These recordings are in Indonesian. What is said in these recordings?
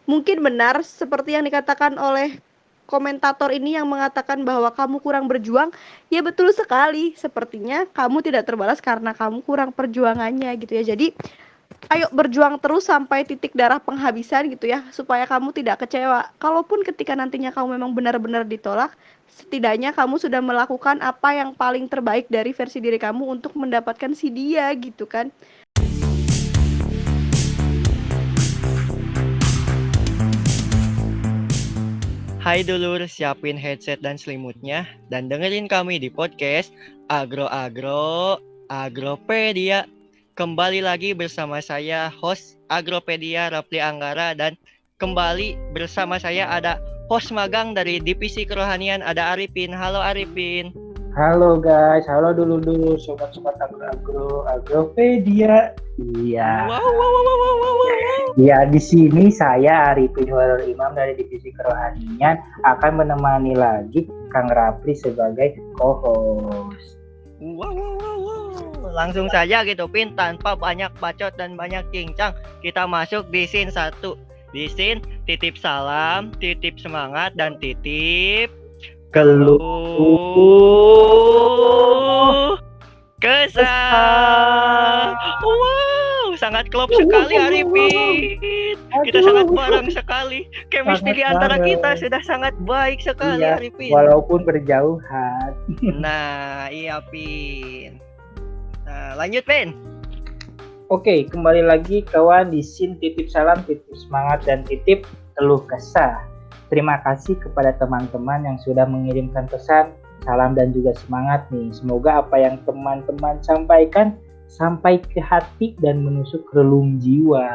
mungkin benar seperti yang dikatakan oleh komentator ini yang mengatakan bahwa kamu kurang berjuang. Ya betul sekali, sepertinya kamu tidak terbalas karena kamu kurang perjuangannya gitu ya. Jadi ayo berjuang terus sampai titik darah penghabisan gitu ya, supaya kamu tidak kecewa. Kalaupun ketika nantinya kamu memang benar-benar ditolak, setidaknya kamu sudah melakukan apa yang paling terbaik dari versi diri kamu untuk mendapatkan si dia gitu kan. Hai dulur, siapin headset dan selimutnya dan dengerin kami di podcast Agropedia. Kembali lagi bersama saya host Agropedia Rafli Anggara, dan kembali bersama saya ada host magang dari Divisi Kerohanian, ada Arifin. Halo Arifin. Halo guys, halo dulu sobat-sobat Agropedia. Iya. Wow. Ya, di sini saya Arifin Walul Imam dari Divisi Kerohanian akan menemani lagi Kang Rafli sebagai co-host. Wow. Langsung saja gitu, Pin, tanpa banyak bacot dan banyak cincang, kita masuk di scene 1. Di scene titip salam, titip semangat, dan titip kesah. Wow, sangat klop sekali Arifin. Kita sangat bareng sekali. Chemistry antara kita sudah sangat baik sekali, iya, Arifin. Walaupun berjauhan. Nah, iya Pin. Nah, lanjut Pin. Oke, kembali lagi kawan di scene titip salam, titip semangat, dan titip keluh kesah. Terima kasih kepada teman-teman yang sudah mengirimkan pesan, salam, dan juga semangat nih. Semoga apa yang teman-teman sampaikan sampai ke hati dan menusuk relung jiwa.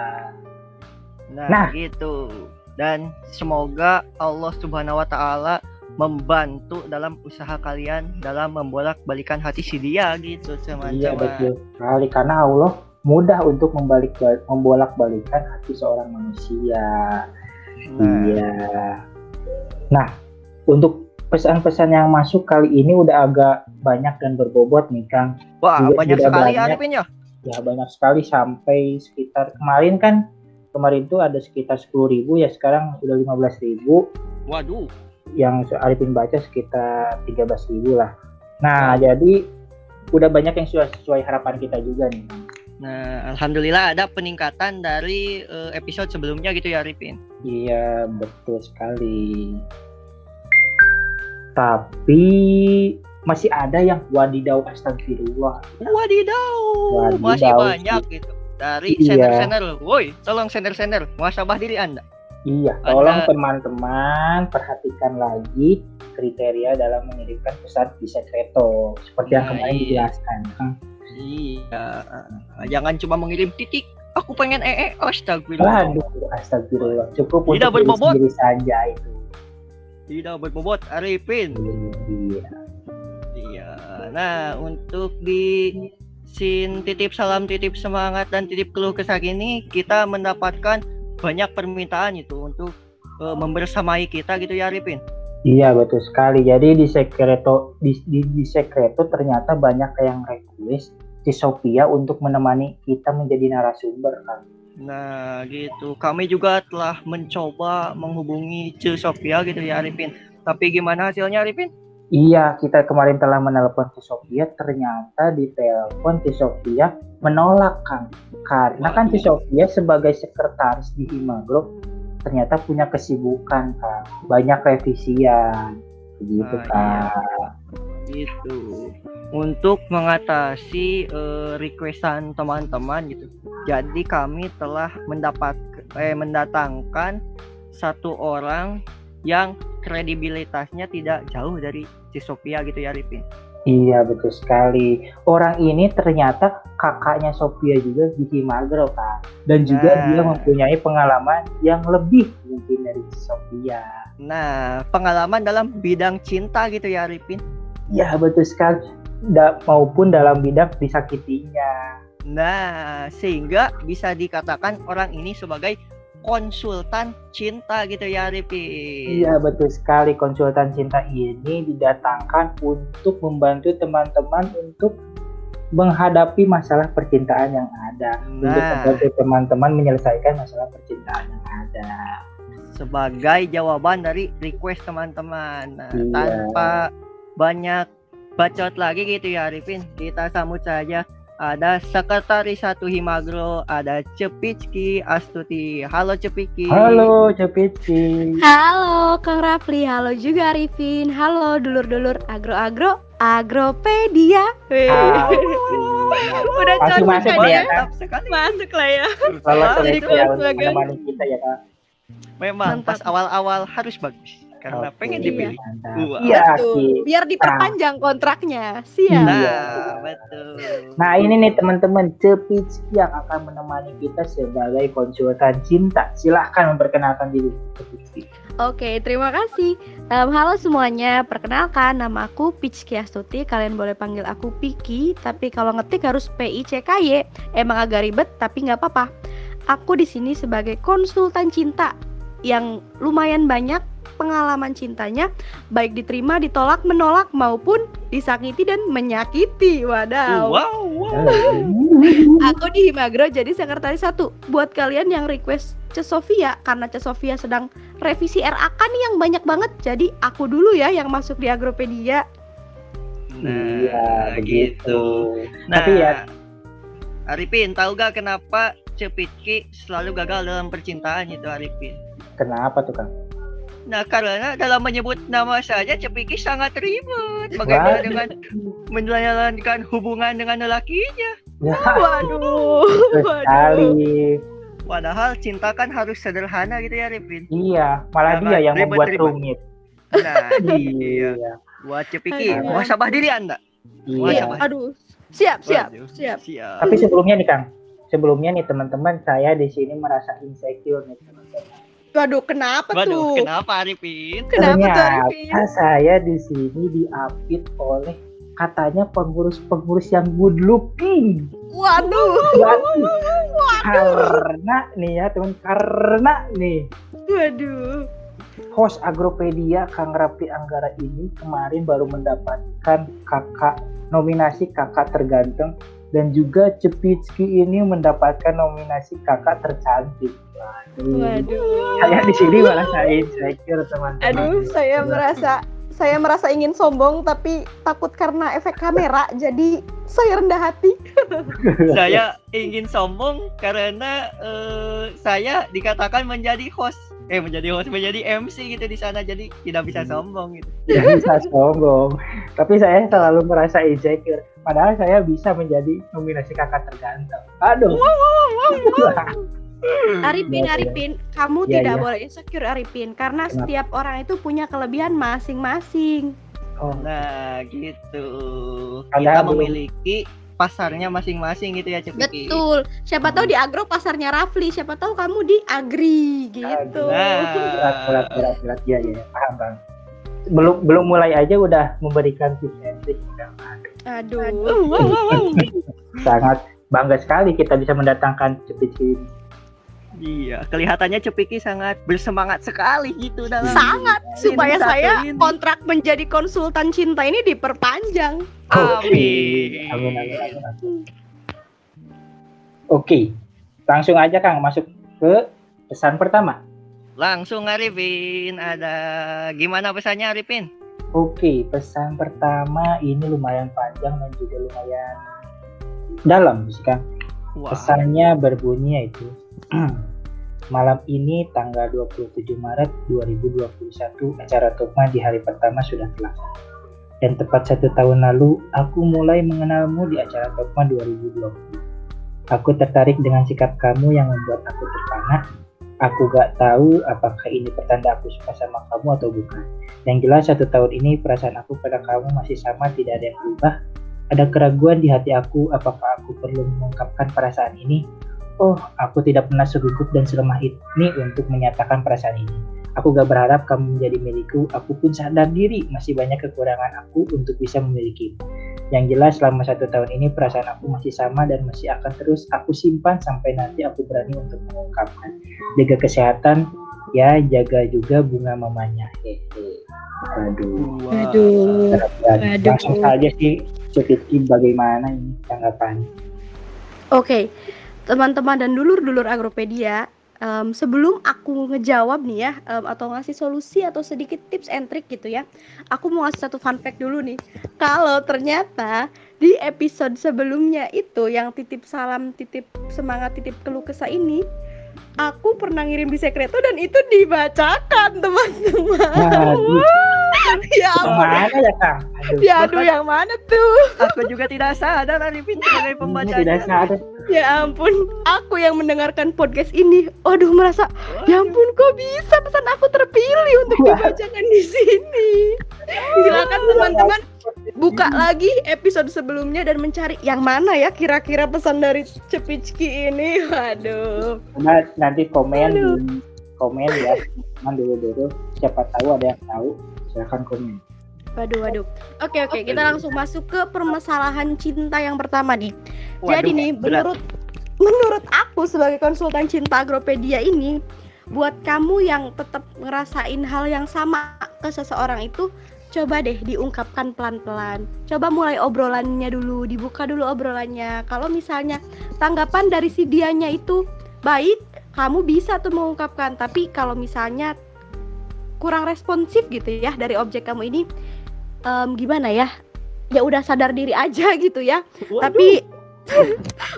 Nah, gitu. Dan semoga Allah Subhanahu wa Ta'ala membantu dalam usaha kalian dalam membolak-balikan hati si dia gitu, teman-teman. Iya, betul sekali, karena Allah mudah untuk membolak-balikan hati seorang manusia. Iya. Nah, untuk pesan-pesan yang masuk kali ini udah agak banyak dan berbobot nih, Kang. Wah, banyak sekali Arifin ya? Ya, banyak sekali, sampai sekitar kemarin tuh ada sekitar 10.000 ya, sekarang udah 15.000. Waduh. Yang Arifin baca sekitar 13.000 lah. Nah, jadi udah banyak yang sudah sesuai harapan kita juga nih. Nah, alhamdulillah ada peningkatan dari episode sebelumnya gitu ya Arifin. Iya, betul sekali. Tapi masih ada yang wadidaw, astagfirullah. Wadidaw. Masih banyak gitu. Dari sender-sender. Woi, tolong sender-sender, muhasabah diri Anda. Iya, tolong teman-teman perhatikan lagi kriteria dalam mengirimkan pesan di sekreto seperti yang kemarin dijelaskan. Iya, jangan cuma mengirim titik. Aku pengen astagfirullah. Astagfirullah. Cukup tidak untuk berbobot diri saja itu. Tidak berbobot, Arifin. Iya. Nah, untuk di scene titip salam, titip semangat, dan titip keluh kesah ini kita mendapatkan banyak permintaan itu untuk membersamai kita gitu ya Arifin. Iya, betul sekali. Jadi di sekreto ternyata banyak yang request si Sophia untuk menemani kita menjadi narasumber, kan. Nah, gitu. Kami juga telah mencoba menghubungi Ci Sophia gitu ya Arifin. Tapi gimana hasilnya Arifin? Iya, kita kemarin telah menelpon Ci Sophia, ternyata di telepon Ci Sophia menolak, kan. Karena kan Ci Sophia sebagai sekretaris di Himagro ternyata punya kesibukan, kan. Banyak revisian. Begitu, kan. Iya. Gitu. Untuk mengatasi requestan teman-teman gitu. Jadi kami telah mendatangkan satu orang yang kredibilitasnya tidak jauh dari Ci Sophia gitu ya Arifin. Iya, betul sekali. Orang ini ternyata kakaknya Sophia juga di Himagro, kan. Dan juga dia mempunyai pengalaman yang lebih mungkin dari Sophia. Nah, pengalaman dalam bidang cinta gitu ya Arifin. Iya, betul sekali. Maupun dalam bidang disakitinya. Nah, sehingga bisa dikatakan orang ini sebagai konsultan cinta gitu ya Arifin. Iya, betul sekali. Konsultan cinta ini didatangkan untuk membantu teman-teman untuk menghadapi masalah percintaan yang ada, untuk Nah, membantu teman-teman menyelesaikan masalah percintaan yang ada. sebagai jawaban dari request teman-teman. Nah, Iya. tanpa banyak bacot lagi gitu ya Arifin, kita sambut saja. Ada Sekretaris 1 Himagro, ada Cepicki Astuti. Halo Cepicki. Halo Cepicki. Halo Kang Rafli, halo juga Arifin. Halo dulur-dulur agro-agro Agropedia. Udah Masuk cocok nih kan ya ya? Kak. Mantap sekali. Masuk lah ya. Selamat Jadi sore kelas ya untuk magang. menemani kita ya Kak. Memang pas Mantap. awal-awal harus bagus karena Oke, pengen Iya. dipilih. mantap. Wah. Iya, Betul. Ki. Biar diperpanjang kontraknya. Siap. Nah, Iya. betul. Nah ini nih teman-teman, Cepicki yang akan menemani kita sebagai konsultan cinta. Silahkan memperkenalkan diri Cepicki. Oke, terima kasih. Halo semuanya, perkenalkan nama aku Picki Astuti. Kalian boleh panggil aku Piki, tapi kalau ngetik harus PICKY. Emang agak ribet, tapi nggak apa-apa. Aku di sini sebagai konsultan cinta yang lumayan banyak pengalaman cintanya, baik diterima, ditolak, menolak maupun disakiti dan menyakiti. Wadaw. Wow. Aku di Himagro jadi sekretaris 1. Buat kalian yang request Sofia, karena Sofia sedang revisi RAK nih yang banyak banget. Jadi aku dulu ya yang masuk di Agropedia. Iya begitu. Nah, Tapi ya, Arifin, tahu gak kenapa Cepicki selalu gagal dalam percintaan itu Arifin? kenapa tuh Kang? Nah, karena dalam menyebut nama saja Cepicki sangat ribet. Bagaimana Waduh. dengan menjalankan hubungan dengan lelakinya? Ya, Waduh. betul sekali. Padahal cinta kan harus sederhana gitu ya Arifin. Iya, malah Jangan dia yang membuat ribet-ribet. rumit. Nah, iya. Iya. Buat Cepicki, Aduh. muhasabah diri Anda. Iya. Waduh. Aduh. Siap. Waduh, Siap. Siap. Tapi sebelumnya nih Kang, teman-teman saya di sini merasa insecure nih teman-teman. Waduh, kenapa Waduh, tuh? kenapa Arifin? Kenapa tuh Arifin? Ternyata saya di sini diapit oleh katanya pengurus-pengurus yang good looking. Waduh. Karena nih ya teman, karena nih Waduh. host Agropedia Kang Rafli Anggara ini kemarin baru mendapatkan nominasi kakak terganteng, dan juga Cepicki ini mendapatkan nominasi kakak tercantik. Waduh. Saya di sini malah saya insecure teman-teman. Aduh, saya merasa ingin sombong tapi takut karena efek kamera, jadi saya rendah hati. Saya ingin sombong karena saya dikatakan menjadi MC gitu di sana, jadi tidak bisa sombong gitu. Ya bisa sombong, tapi saya selalu merasa insecure. Padahal saya bisa menjadi nominasi kakak terganteng. Aduh. Arifin, Iya, Arifin, kamu Iya, tidak iya. boleh insecure Arifin, karena Kenapa? setiap orang itu punya kelebihan masing-masing. Oh, Nah, gitu. Kita Padahal belum- memiliki pasarnya masing-masing gitu ya Cepicki. Betul. Siapa tahu di agro pasarnya Rafli, siapa tahu kamu di agri gitu. Nah, berat. Ya, paham Bang. Belum mulai aja udah memberikan tips and trick. Aduh. Sangat bangga sekali kita bisa mendatangkan Cepicki ini. iya, kelihatannya Cepicki sangat bersemangat sekali gitu dalam Sangat supaya satu saya ini. kontrak menjadi konsultan cinta ini diperpanjang. Amin. Amin. Oke, langsung aja Kang masuk ke pesan pertama. Langsung Arifin, ada gimana pesannya Arifin? Oke, pesan pertama ini lumayan panjang dan juga lumayan dalam sih Kang. Wah, Pesannya berbunyi yaitu malam ini tanggal 27 Maret 2021 acara Tokma di hari pertama sudah terlaksana. Dan tepat 1 tahun lalu aku mulai mengenalmu di acara Tokma 2020. Aku tertarik dengan sikap kamu yang membuat aku terpana. Aku gak tahu apakah ini pertanda aku suka sama kamu atau bukan. Yang jelas 1 tahun ini perasaan aku pada kamu masih sama, tidak ada yang berubah. Ada keraguan di hati aku, apakah aku perlu mengungkapkan perasaan ini? Oh, aku tidak pernah segugup dan selemah ini untuk menyatakan perasaan ini. Aku gak berharap kamu menjadi milikku, aku pun sadar diri masih banyak kekurangan aku untuk bisa memilikimu. Yang jelas selama 1 tahun ini perasaan aku masih sama dan masih akan terus aku simpan sampai nanti aku berani untuk mengungkapkan. Jaga kesehatan, ya jaga juga bunga mamanya. Hehe. Aduh. Aduh. Berat-berat. Aduh. Langsung saja sih Cekitki bagaimana ini tanggapan? Oke, teman-teman dan dulur-dulur Agropedia, sebelum aku ngejawab nih ya, atau ngasih solusi atau sedikit tips and trick gitu ya, aku mau ngasih satu fun fact dulu nih. Kalau ternyata di episode sebelumnya itu yang titip salam, titip semangat, titip keluh kesah ini, aku pernah ngirim di Secreto dan itu dibacakan, teman-teman. Aduh, Ya yang ampun. mana ya Kang? Aduh, Ya aduh, yang mana tuh? Aku juga tidak sadar Arifin sebagai ini pembacanya. tidak sadar. Ya ampun, aku yang mendengarkan podcast ini, aduh merasa, ya ampun kok bisa pesan aku terpilih untuk dibacakan di sini. Silakan teman-teman buka lagi episode sebelumnya dan mencari yang mana ya kira-kira pesan dari Cepicki ini. Waduh. Nah, nanti komen Aduh. di komen ya teman dulu siapa tahu ada yang tahu, silahkan komen. Waduh. Oke, kita langsung masuk ke permasalahan cinta yang pertama nih. Waduh, Jadi nih, berat. menurut aku sebagai konsultan cinta Agropedia ini, buat kamu yang tetap ngerasain hal yang sama ke seseorang itu, coba deh diungkapkan pelan-pelan. Coba mulai obrolannya dulu, dibuka dulu obrolannya. Kalau misalnya tanggapan dari si dianya itu baik, kamu bisa tuh mengungkapkan. Tapi kalau misalnya kurang responsif gitu ya dari objek kamu ini, gimana ya? Ya udah sadar diri aja gitu ya. Waduh. Tapi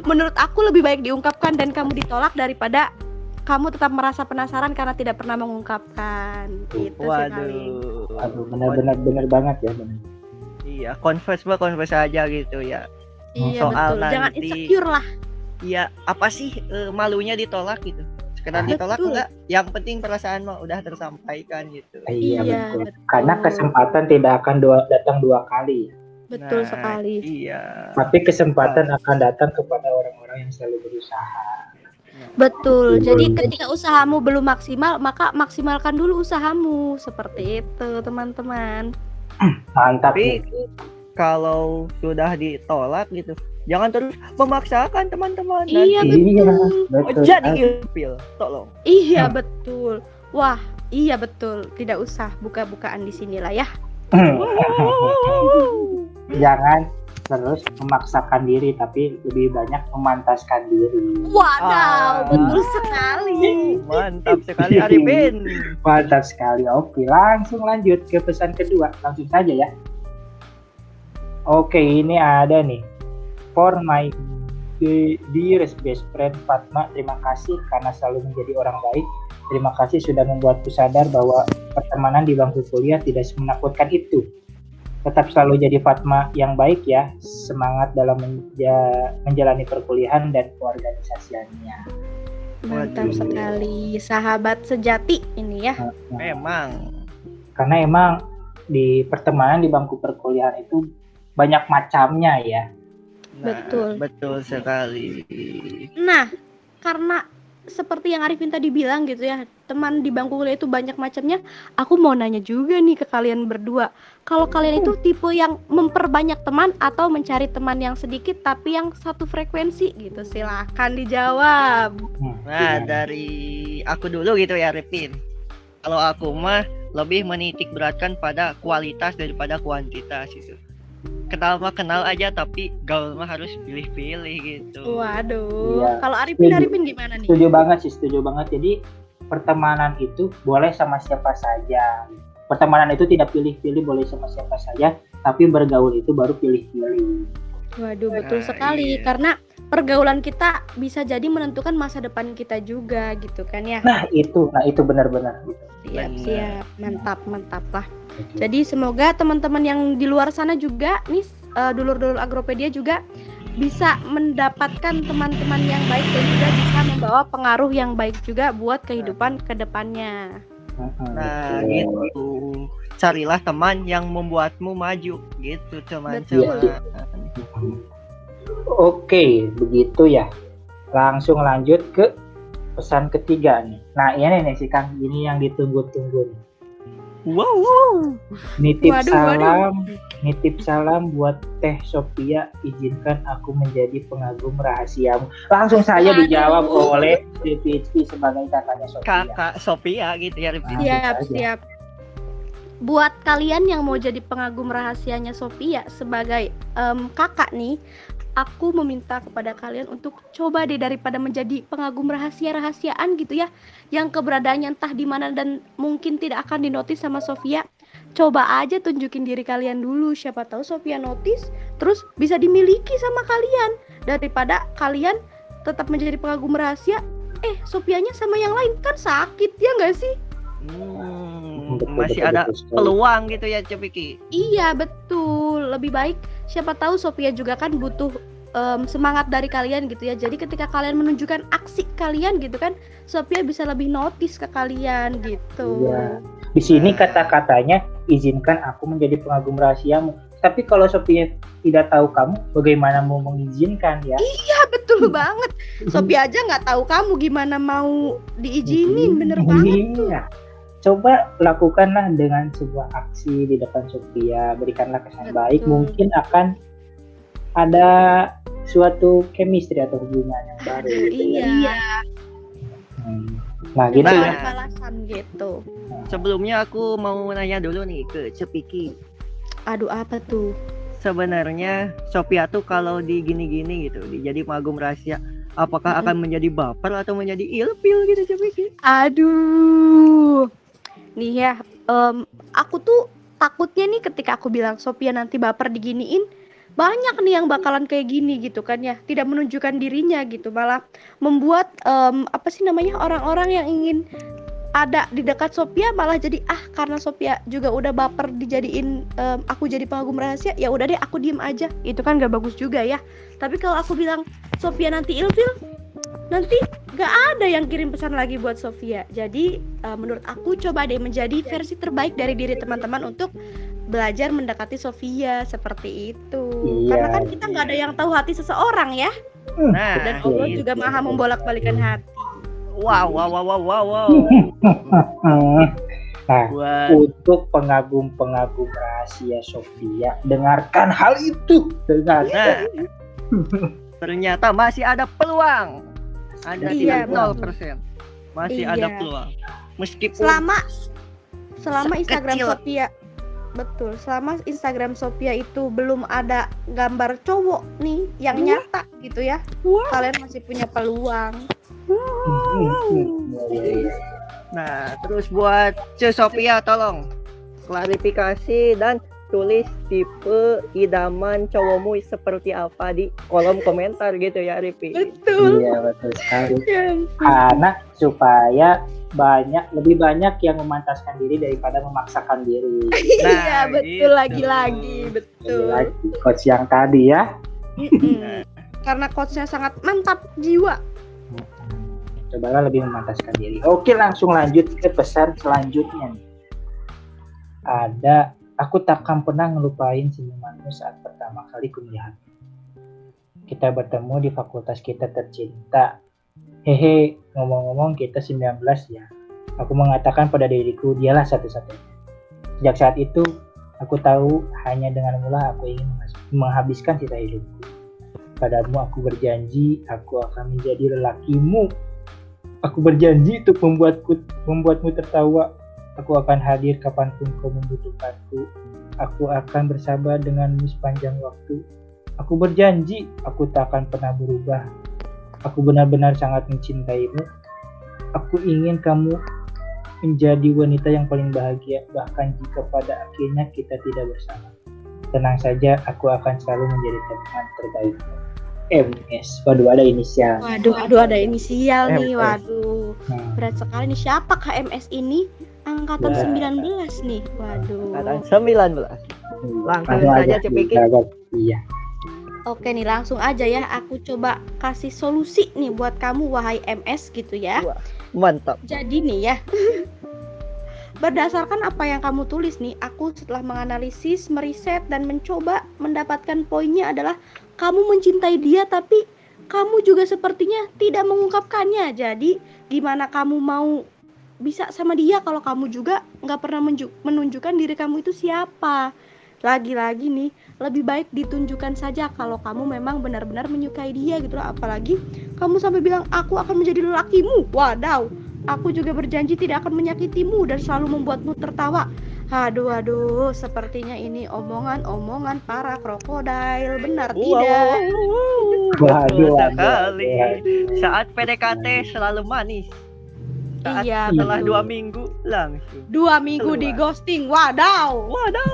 menurut aku lebih baik diungkapkan dan kamu ditolak daripada kamu tetap merasa penasaran karena tidak pernah mengungkapkan. Itu sih paling. Aduh, benar banget ya, benar. Iya, confess aja gitu ya. Iya Soal betul. Jangan nanti- insecure lah. Iya, apa sih malunya ditolak gitu? Sekedar ditolak Betul. enggak? Yang penting perasaan mah udah tersampaikan gitu. Iya, Iya, betul. betul. Karena kesempatan tidak akan datang dua kali ya. Betul Nah, sekali. Iya. Tapi kesempatan akan datang kepada orang-orang yang selalu berusaha. Betul. Jadi ketika usahamu belum maksimal, maka maksimalkan dulu usahamu. Seperti itu, teman-teman. Mantap Tapi nih. kalau sudah ditolak gitu, jangan terus memaksakan teman-teman. Iya, Nanti Iya, betul. betul. jadi ilfil, tolong. Iya, betul. Wah, iya betul. Tidak usah buka-bukaan di sini lah ya. Jangan terus memaksakan diri, tapi lebih banyak memantaskan diri. Wadaw, betul sekali. Mantap sekali Arifin. Mantap sekali. Oke, langsung lanjut ke pesan kedua. Langsung saja ya. Oke, ini ada nih. For my dearest best friend Fatma, terima kasih karena selalu menjadi orang baik. Terima kasih sudah membuatku sadar bahwa pertemanan di bangku kuliah tidak semenakutkan itu. Tetap selalu jadi Fatma yang baik ya. Semangat dalam menjalani perkuliahan dan keorganisasiannya. Mantap Waduh. sekali. Sahabat sejati ini ya. Memang. Karena emang di pertemanan di bangku perkuliahan itu banyak macamnya ya. Nah, Betul. Betul sekali. Nah, karena seperti yang Arifin tadi bilang gitu ya, teman di bangku kuliah itu banyak macamnya. Aku mau nanya juga nih ke kalian berdua. Kalau kalian itu tipe yang memperbanyak teman atau mencari teman yang sedikit tapi yang satu frekuensi gitu? Silahkan dijawab. Nah, Gimana? dari aku dulu gitu ya, Arifin. Kalau aku mah lebih menitik beratkan pada kualitas daripada kuantitas gitu. Kenal mah kenal aja, tapi gaul mah harus pilih-pilih gitu. Waduh. Iya. Kalau Arifin Setuju. gimana nih? Setuju banget. Jadi pertemanan itu boleh sama siapa saja. Pertemanan itu tidak pilih-pilih, boleh sama siapa saja, tapi bergaul itu baru pilih-pilih. Waduh, betul Nah, sekali. iya. Karena pergaulan kita bisa jadi menentukan masa depan kita juga gitu kan ya. Nah itu benar-benar gitu. Siap, mantap lah. Oke. Jadi semoga teman-teman yang di luar sana juga nih, dulur-dulur Agropedia juga bisa mendapatkan teman-teman yang baik dan juga bisa membawa pengaruh yang baik juga buat kehidupan kedepannya. Nah, Betul. gitu. Carilah teman yang membuatmu maju gitu, teman-teman. Oke, begitu ya. Langsung lanjut ke pesan ketiga nih. Nah ini nih sih Kang, ini yang ditunggu-tunggu nih. Wow. Nitip Waduh. nitip salam buat Teh Sophia. Izinkan aku menjadi pengagum rahasiamu. Langsung saja Waduh. dijawab oleh DPHP sebagai kakaknya Sophia. Kakak Sophia gitu ya, Arifin. Nah. Siap, aja. siap. buat kalian yang mau jadi pengagum rahasianya Sophia sebagai kakak nih, aku meminta kepada kalian untuk coba deh, daripada menjadi pengagum rahasia-rahasiaan gitu ya, yang keberadaannya entah di mana dan mungkin tidak akan dinotis sama Sophia. Coba aja tunjukin diri kalian dulu, siapa tahu Sophia notice terus bisa dimiliki sama kalian, daripada kalian tetap menjadi pengagum rahasia Sophianya sama yang lain, kan sakit ya nggak sih? Masih ada peluang gitu ya Cepiki. Iya betul, lebih baik siapa tahu Sophia juga kan butuh semangat dari kalian gitu ya. Jadi ketika kalian menunjukkan aksi kalian gitu kan, Sophia bisa lebih notice ke kalian gitu. Iya. Di sini kata-katanya izinkan aku menjadi pengagum rahasiamu. Tapi kalau Sophia tidak tahu kamu, bagaimana mau mengizinkan ya? Iya betul banget. Sophia aja nggak tahu kamu, gimana mau diizinin, bener banget tuh. Iya. Coba lakukanlah dengan sebuah aksi di depan Sophia, berikanlah kesan baik, mungkin akan ada suatu chemistry atau hubungan yang baru. Iya. Nah gitu ya. Balasan gitu. Sebelumnya aku mau nanya dulu nih ke Cepiki. Aduh apa tuh? Sebenarnya Sophia tuh kalau di gini-gini gitu, jadi pengagum rahasia, apakah akan menjadi baper atau menjadi ilfil gitu Cepiki? Aduh. Nih ya, aku tuh takutnya nih ketika aku bilang Sophia nanti baper diginiin, banyak nih yang bakalan kayak gini gitu kan ya, tidak menunjukkan dirinya gitu, malah membuat orang-orang yang ingin ada di dekat Sophia malah jadi karena Sophia juga udah baper dijadiin aku jadi pengagum rahasia, ya udah deh aku diem aja, itu kan gak bagus juga ya. Tapi kalau aku bilang Sophia nanti ilfil, nanti gak ada yang kirim pesan lagi buat Sophia. Jadi menurut aku coba deh menjadi versi terbaik dari diri teman-teman untuk belajar mendekati Sophia seperti itu. Iya, karena kan kita gak ada yang tahu hati seseorang ya. Nah, Dan Allah juga maha membolak-balikan hati. Wow. Nah, untuk pengagum-pengagum rahasia Sophia, dengarkan hal itu. Dengarkan. Nah, ternyata masih ada peluang. Anda Iya, tidak 0%. Masih ada peluang. Meskipun selama Instagram sekecil. Sophia, betul, selama Instagram Sophia itu belum ada gambar cowok nih yang nyata gitu ya, kalian masih punya peluang. Nah, terus buat Sophia tolong klarifikasi dan tulis tipe idaman cowokmu seperti apa di kolom komentar gitu ya Ripi. Betul. Iya betul sekali. Karena supaya lebih banyak yang memantaskan diri daripada memaksakan diri. Iya betul, gitu. lagi-lagi betul. Lagi coach yang tadi ya. Karena coachnya sangat mantap jiwa. Cobalah lebih memantaskan diri. Oke, langsung lanjut ke pesan selanjutnya nih. Aku takkan pernah ngelupain senyumanmu saat pertama kali ku melihatmu. Kita bertemu di fakultas kita tercinta. Hehe, ngomong-ngomong kita 19 ya. Aku mengatakan pada diriku, dialah satu-satunya. Sejak saat itu, aku tahu hanya denganmu lah aku ingin menghabiskan sisa hidupku. Padamu aku berjanji, aku akan menjadi lelakimu. Aku berjanji untuk membuatmu tertawa. Aku akan hadir kapanpun kau membutuhkanku. Aku akan bersabar denganmu sepanjang waktu. Aku berjanji, aku tak akan pernah berubah. Aku benar-benar sangat mencintaimu. Aku ingin kamu menjadi wanita yang paling bahagia, bahkan jika pada akhirnya kita tidak bersama. Tenang saja, aku akan selalu menjadi teman terbaikmu. MS. Waduh, ada inisial. Waduh, ada inisial nih. MS. Waduh, berat sekali nih. Siapa KMS ini? Angkatan 19 nih. Waduh. Angkatan 19. Langsung saja Cepiki. Iya. Oke nih, langsung aja ya. Aku coba kasih solusi nih buat kamu, wahai MS gitu ya. Wah, mantap. Jadi nih ya, berdasarkan apa yang kamu tulis nih, aku setelah menganalisis, meriset, dan mencoba mendapatkan poinnya adalah kamu mencintai dia tapi kamu juga sepertinya tidak mengungkapkannya. Jadi gimana kamu mau bisa sama dia kalau kamu juga nggak pernah menunjukkan diri kamu itu siapa. Lagi-lagi nih, lebih baik ditunjukkan saja kalau kamu memang benar-benar menyukai dia gitu loh. Apalagi kamu sampai bilang aku akan menjadi lelakimu. Wadaw, aku juga berjanji tidak akan menyakitimu dan selalu membuatmu tertawa. Aduh, sepertinya ini omongan-omongan para krokodil, benar tidak? Betul Waduh, sekali. waduh. Saat PDKT selalu manis. Saat Iya, setelah betul. 2 minggu langsung. 2 minggu di Keluar. ghosting, wadaw. Wadaw.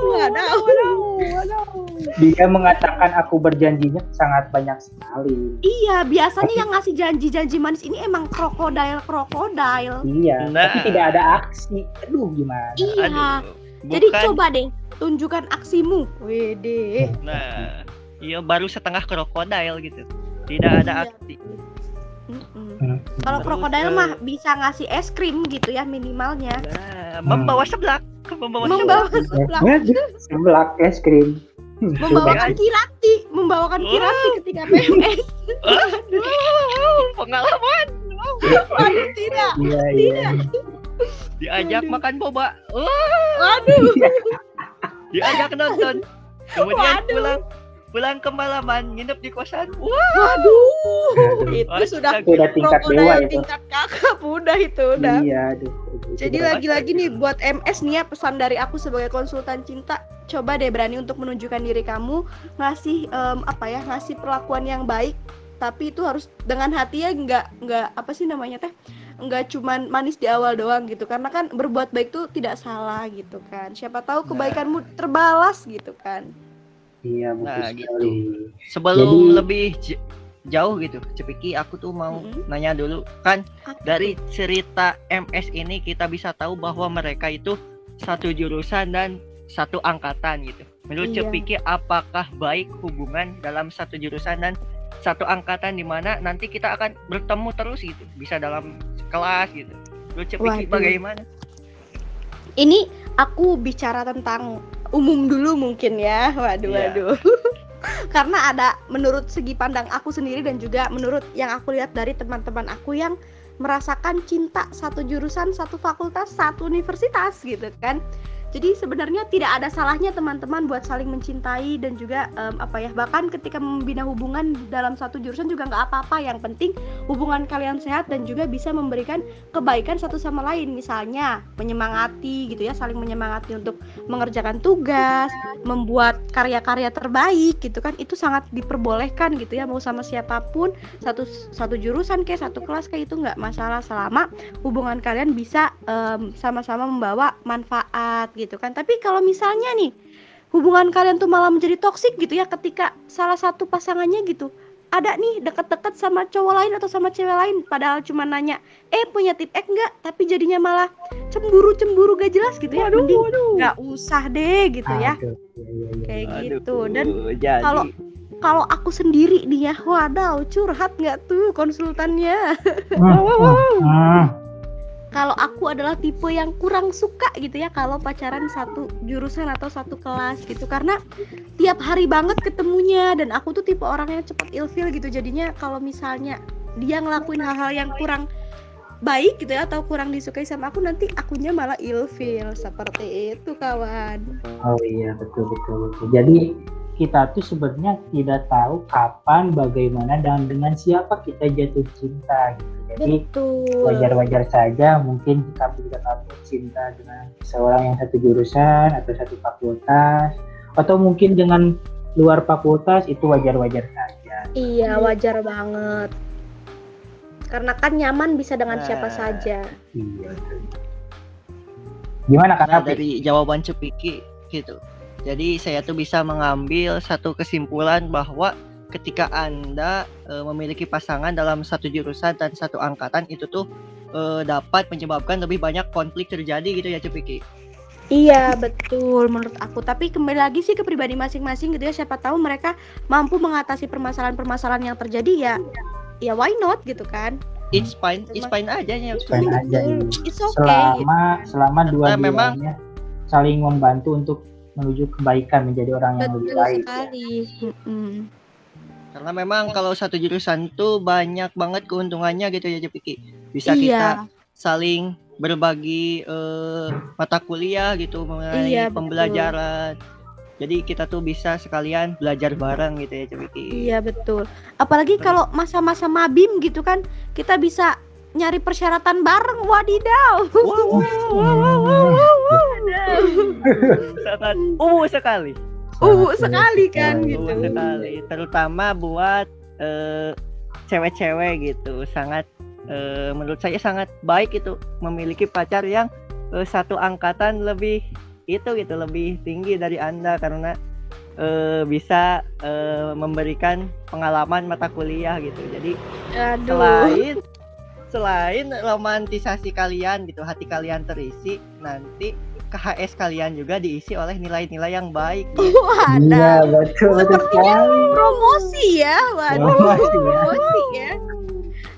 Dia mengatakan aku berjanjinya sangat banyak sekali. Iya, biasanya yang ngasih janji-janji manis ini emang krokodil. Iya, Nah. tapi tidak ada aksi. Aduh, gimana? Iya. Aduh. Jadi Bukan. coba deh tunjukkan aksimu. Wede. Nah, iya baru setengah krokodil gitu. Tidak ada Iya. aksi. Kalau Terus, krokodil mah bisa ngasih es krim gitu ya minimalnya. Nah, membawa seblak. Membawa seblak. Membawa Seblak es krim. membawakan Oh. kirati ketika PMS. Pengalaman. Waduh, tidak. Iya. Diajak Aduh. makan boba. Waduh. Diajak nonton. Kemudian Waduh. pulang kemalaman nginep di kosan. Waduh. Itu sudah Itu udah tingkat dewa krokodil itu. tingkat kakap udah itu udah. Iya, aduh. Jadi lagi-lagi nih buat MS nih ya, pesan dari aku sebagai konsultan cinta, coba deh berani untuk menunjukkan diri kamu, ngasih ngasih perlakuan yang baik, tapi itu harus dengan hati ya, nggak apa sih namanya teh, nggak cuman manis di awal doang gitu, karena kan berbuat baik tuh tidak salah gitu kan, siapa tahu kebaikanmu terbalas gitu kan. Iya, betul Nah, sekali. Sebelum Jadi- lebih jauh gitu, Cepiki, aku tuh mau nanya dulu kan, dari cerita MS ini kita bisa tahu bahwa mereka itu satu jurusan dan satu angkatan gitu. Menurut Iya. Cepiki, apakah baik hubungan dalam satu jurusan dan satu angkatan di mana nanti kita akan bertemu terus gitu, bisa dalam kelas gitu. Menurut Cepiki Waduh. bagaimana? Ini aku bicara tentang umum dulu mungkin ya, waduh. Karena ada menurut segi pandang aku sendiri dan juga menurut yang aku lihat dari teman-teman aku yang merasakan cinta satu jurusan, satu fakultas, satu universitas gitu kan. Jadi sebenarnya tidak ada salahnya teman-teman buat saling mencintai dan juga bahkan ketika membina hubungan dalam satu jurusan juga nggak apa-apa, yang penting hubungan kalian sehat dan juga bisa memberikan kebaikan satu sama lain, misalnya menyemangati gitu ya, saling menyemangati untuk mengerjakan tugas, membuat karya-karya terbaik gitu kan, itu sangat diperbolehkan gitu ya, mau sama siapapun, satu jurusan kayak satu kelas kayak, itu nggak masalah selama hubungan kalian bisa sama-sama membawa manfaat gitu kan. Tapi kalau misalnya nih hubungan kalian tuh malah menjadi toksik gitu ya, ketika salah satu pasangannya gitu ada nih deket-deket sama cowok lain atau sama cewek lain, padahal cuma nanya punya tip enggak, tapi jadinya malah cemburu gak jelas gitu ya, mending nggak usah deh gitu ya. Aduh, iya. Kayak gitu. Dan jadi kalau aku sendiri nih ya, wadaw, curhat nggak tuh konsultannya. Kalau aku adalah tipe yang kurang suka gitu ya kalau pacaran satu jurusan atau satu kelas gitu, karena tiap hari banget ketemunya, dan aku tuh tipe orang yang cepat ilfil gitu. Jadinya kalau misalnya dia ngelakuin hal-hal yang kurang baik gitu ya, atau kurang disukai sama aku, nanti akunya malah ilfil. Seperti itu kawan. Oh iya, betul. Jadi kita tuh sebenarnya tidak tahu kapan, bagaimana, dan dengan siapa kita jatuh cinta gitu. Jadi Betul. wajar-wajar saja mungkin kita jatuh cinta dengan seorang yang satu jurusan atau satu fakultas, atau mungkin dengan luar fakultas, itu wajar-wajar saja. Iya, wajar banget. Karena kan nyaman bisa dengan siapa saja. Iya. Gimana Kak Nah, Apik? dari jawaban Cepiki gitu. Jadi saya tuh bisa mengambil satu kesimpulan bahwa ketika Anda memiliki pasangan dalam satu jurusan dan satu angkatan, itu tuh dapat menyebabkan lebih banyak konflik terjadi gitu ya Cepiki. Iya, betul menurut aku. Tapi kembali lagi sih ke pribadi masing-masing gitu ya. Siapa tahu mereka mampu mengatasi permasalahan-permasalahan yang terjadi, ya why not gitu kan. It's fine aja ya. Fine aja ini. It's okay gitu. Selama memang dua-duanya saling membantu untuk menuju kebaikan, menjadi orang yang lebih Betul baik. sekali. Karena memang kalau satu jurusan tuh banyak banget keuntungannya gitu ya Cepiki. Bisa Iya. kita saling berbagi mata kuliah gitu mengenai Iya, betul. pembelajaran. Jadi kita tuh bisa sekalian belajar bareng gitu ya Cepiki. Iya, betul. Apalagi kalau masa-masa mabim gitu kan, kita bisa nyari persyaratan bareng. Wadidaw. sangat sekali. Sekali kan sekali. gitu. Sekali, terutama buat cewek-cewek gitu. Sangat menurut saya sangat baik itu memiliki pacar yang satu angkatan lebih lebih tinggi dari Anda, karena bisa memberikan pengalaman mata kuliah gitu. Jadi Aduh. selain romantisasi kalian gitu, hati kalian terisi, nanti KHS kalian juga diisi oleh nilai-nilai yang baik gitu. Iya, Waduh. betul Sepertinya sekali. promosi ya. Waduh. Promosi ya. Promosi ya.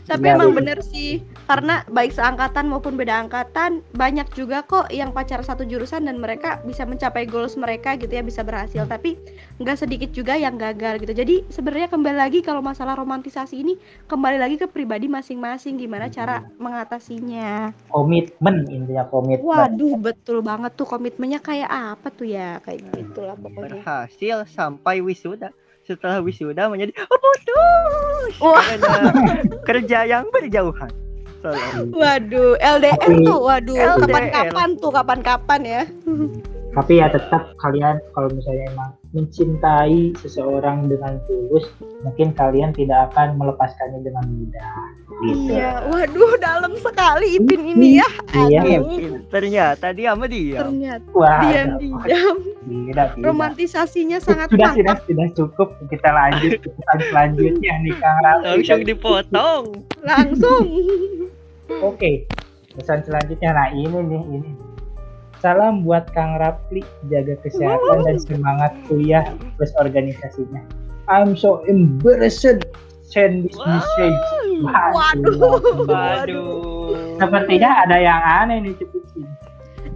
Tapi Iya, emang betul. bener sih, karena baik seangkatan maupun beda angkatan banyak juga kok yang pacar satu jurusan dan mereka bisa mencapai goals mereka gitu ya, bisa berhasil. Tapi nggak sedikit juga yang gagal gitu. Jadi sebenarnya kembali lagi kalau masalah romantisasi ini kembali lagi ke pribadi masing-masing, gimana cara mengatasinya. Komitmen, intinya komitmen. Waduh, betul banget tuh, komitmennya kayak apa tuh ya, kayak gitulah pokoknya. Berhasil sampai wisuda. Setelah wisuda menjadi putus Wah. karena kerja yang berjauhan. Tolong. Waduh, LDR Tapi- tuh, waduh, LDR. kapan-kapan ya. Tapi ya tetap kalian kalau misalnya emang mencintai seseorang dengan tulus, mungkin kalian tidak akan melepaskannya dengan mudah. Gitu. Iya, waduh, dalam sekali Ipin ini ya. Iya. Aduh, Ternyata dia sama dia. ternyata Wah, diam-diam tidak. romantisasinya sangat Sudah mantap. cukup. Kita lanjut ke pesan selanjutnya nih Kang Raffi. Langsung dipotong. Langsung. Oke, pesan selanjutnya. Nah ini. Salam buat Kang Raffi, jaga kesehatan dan semangat kuliah plus organisasinya. I'm so embarrassed send this message. Waduh. Sepertinya ada yang aneh nih Cepucin.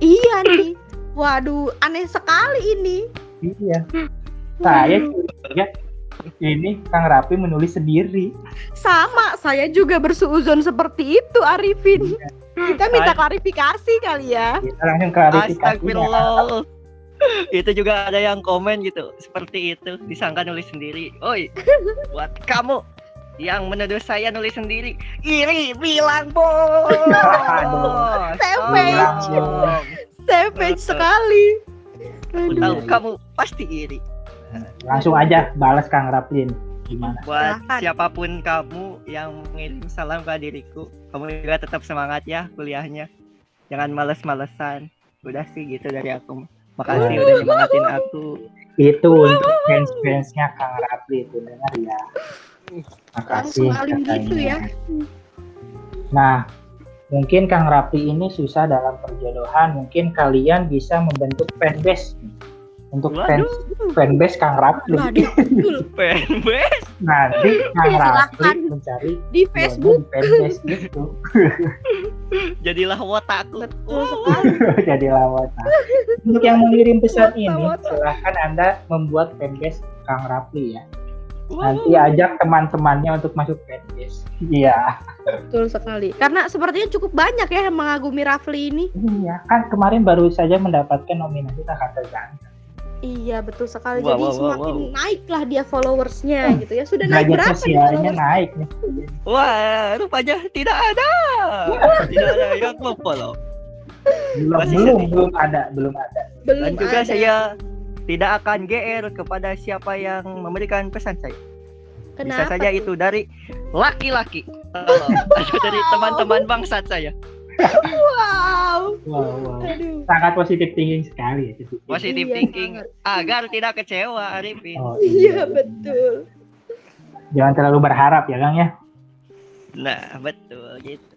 Iya nih. Waduh, aneh sekali ini. Iya. Saya curiga ini Kang Raffi menulis sendiri. Sama, saya juga bersuuzon seperti itu, Arifin. Kita minta klarifikasi kali ya. Kita langsung klarifikasi. Astagfirullah. Itu juga ada yang komen gitu, seperti itu, disangka nulis sendiri. Oi, buat kamu yang menuduh saya nulis sendiri, iri bilang bos. Savage. Oh, Savage sekali. aku tahu kamu pasti iri. Langsung aja balas Kang Raffi. Gimana? Buat Silahkan. siapapun kamu yang mengirim salam ke diriku, kamu juga tetap semangat ya kuliahnya. Jangan males-malesan. Udah sih gitu dari aku. Makasih udah nyemangatin aku. Itu untuk fans-fansnya Kang Raffi itu, dengar ya. Makasih Langsung alim gitu ya. Nah, mungkin Kang Raffi ini susah dalam perjodohan. Mungkin kalian bisa membentuk fanbase untuk fanbase Kang Raffi. Waduh, betul. Fanbase. Nanti Kang Ya, Raffi silakan. mencari Di Facebook. fanbase gitu. Jadilah wotaku. Betul sekali. Jadi lawan. Nah, untuk yang mengirim pesan ini, Wota-wota. silahkan Anda membuat fanbase Kang Raffi ya. Nanti ajak teman-temannya untuk masuk fanbase. Iya. Betul sekali. Karena sepertinya cukup banyak ya yang mengagumi Rafli ini. Iya, kan kemarin baru saja mendapatkan nominasi kakak terganteng. Iya, betul sekali. Wow, Jadi wow, wow, semakin wow. naiklah dia followersnya gitu ya. Sudah naik Derajat berapa nih sosialnya followers? naik nih. Wah, rupanya tidak ada. Tidak ada yang memfollow. Masih sedih. Belum ada. Belum Dan juga ada. saya tidak akan GR kepada siapa yang memberikan pesan saya. Bisa Kenapa saja tuh? itu dari laki-laki. Atau dari teman-teman bangsat saya. Wow. Wow. Aduh. Sangat positif thinking sekali ya. Cici. Positive Iya, thinking sangat. agar tidak kecewa, Arifin. Oh, Iya, betul. Jangan terlalu berharap ya Kang ya. Nah, betul gitu.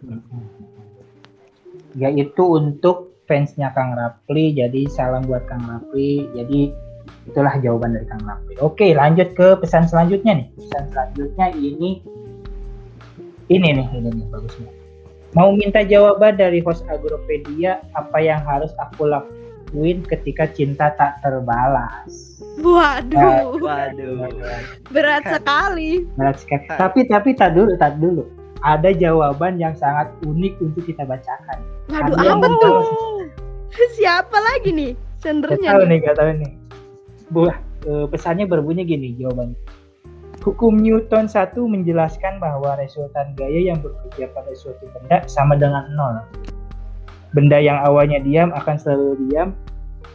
Ya itu untuk fansnya Kang Rafli. Jadi salam buat Kang Rafli. Jadi itulah jawaban dari Kang Rafli. Oke, lanjut ke pesan selanjutnya nih. Pesan selanjutnya ini nih bagusnya. Mau minta jawaban dari host Agropedia, apa yang harus aku lakuin ketika cinta tak terbalas? Waduh. Waduh. Berat sekali. Berat sekali. Tapi tak dulu. Ada jawaban yang sangat unik untuk kita bacakan. Waduh, Ada yang apa tuh? tahu. Siapa lagi nih? Sendernya nih. Gak tahu nih. Pesannya berbunyi gini jawabannya. Hukum Newton 1 menjelaskan bahwa resultan gaya yang bekerja pada suatu benda sama dengan 0. Benda yang awalnya diam akan selalu diam,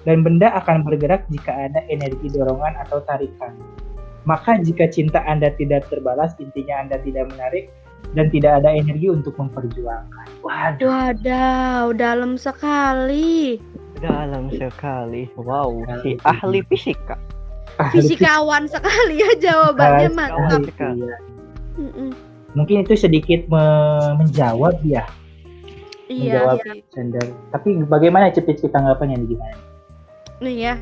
dan benda akan bergerak jika ada energi dorongan atau tarikan. Maka jika cinta Anda tidak terbalas, intinya Anda tidak menarik dan tidak ada energi untuk memperjuangkan. Waduh. Wadaw, dalam sekali. Dalam sekali. Wow, si ahli fisika. Fisikawan sekali ya jawabannya, mantap. Iya. Mm-mm. Mungkin itu sedikit menjawab ya. Iya Menjawab sih. Sender. Tapi bagaimana Cepit tanggapannya nih gimana? Nih ya,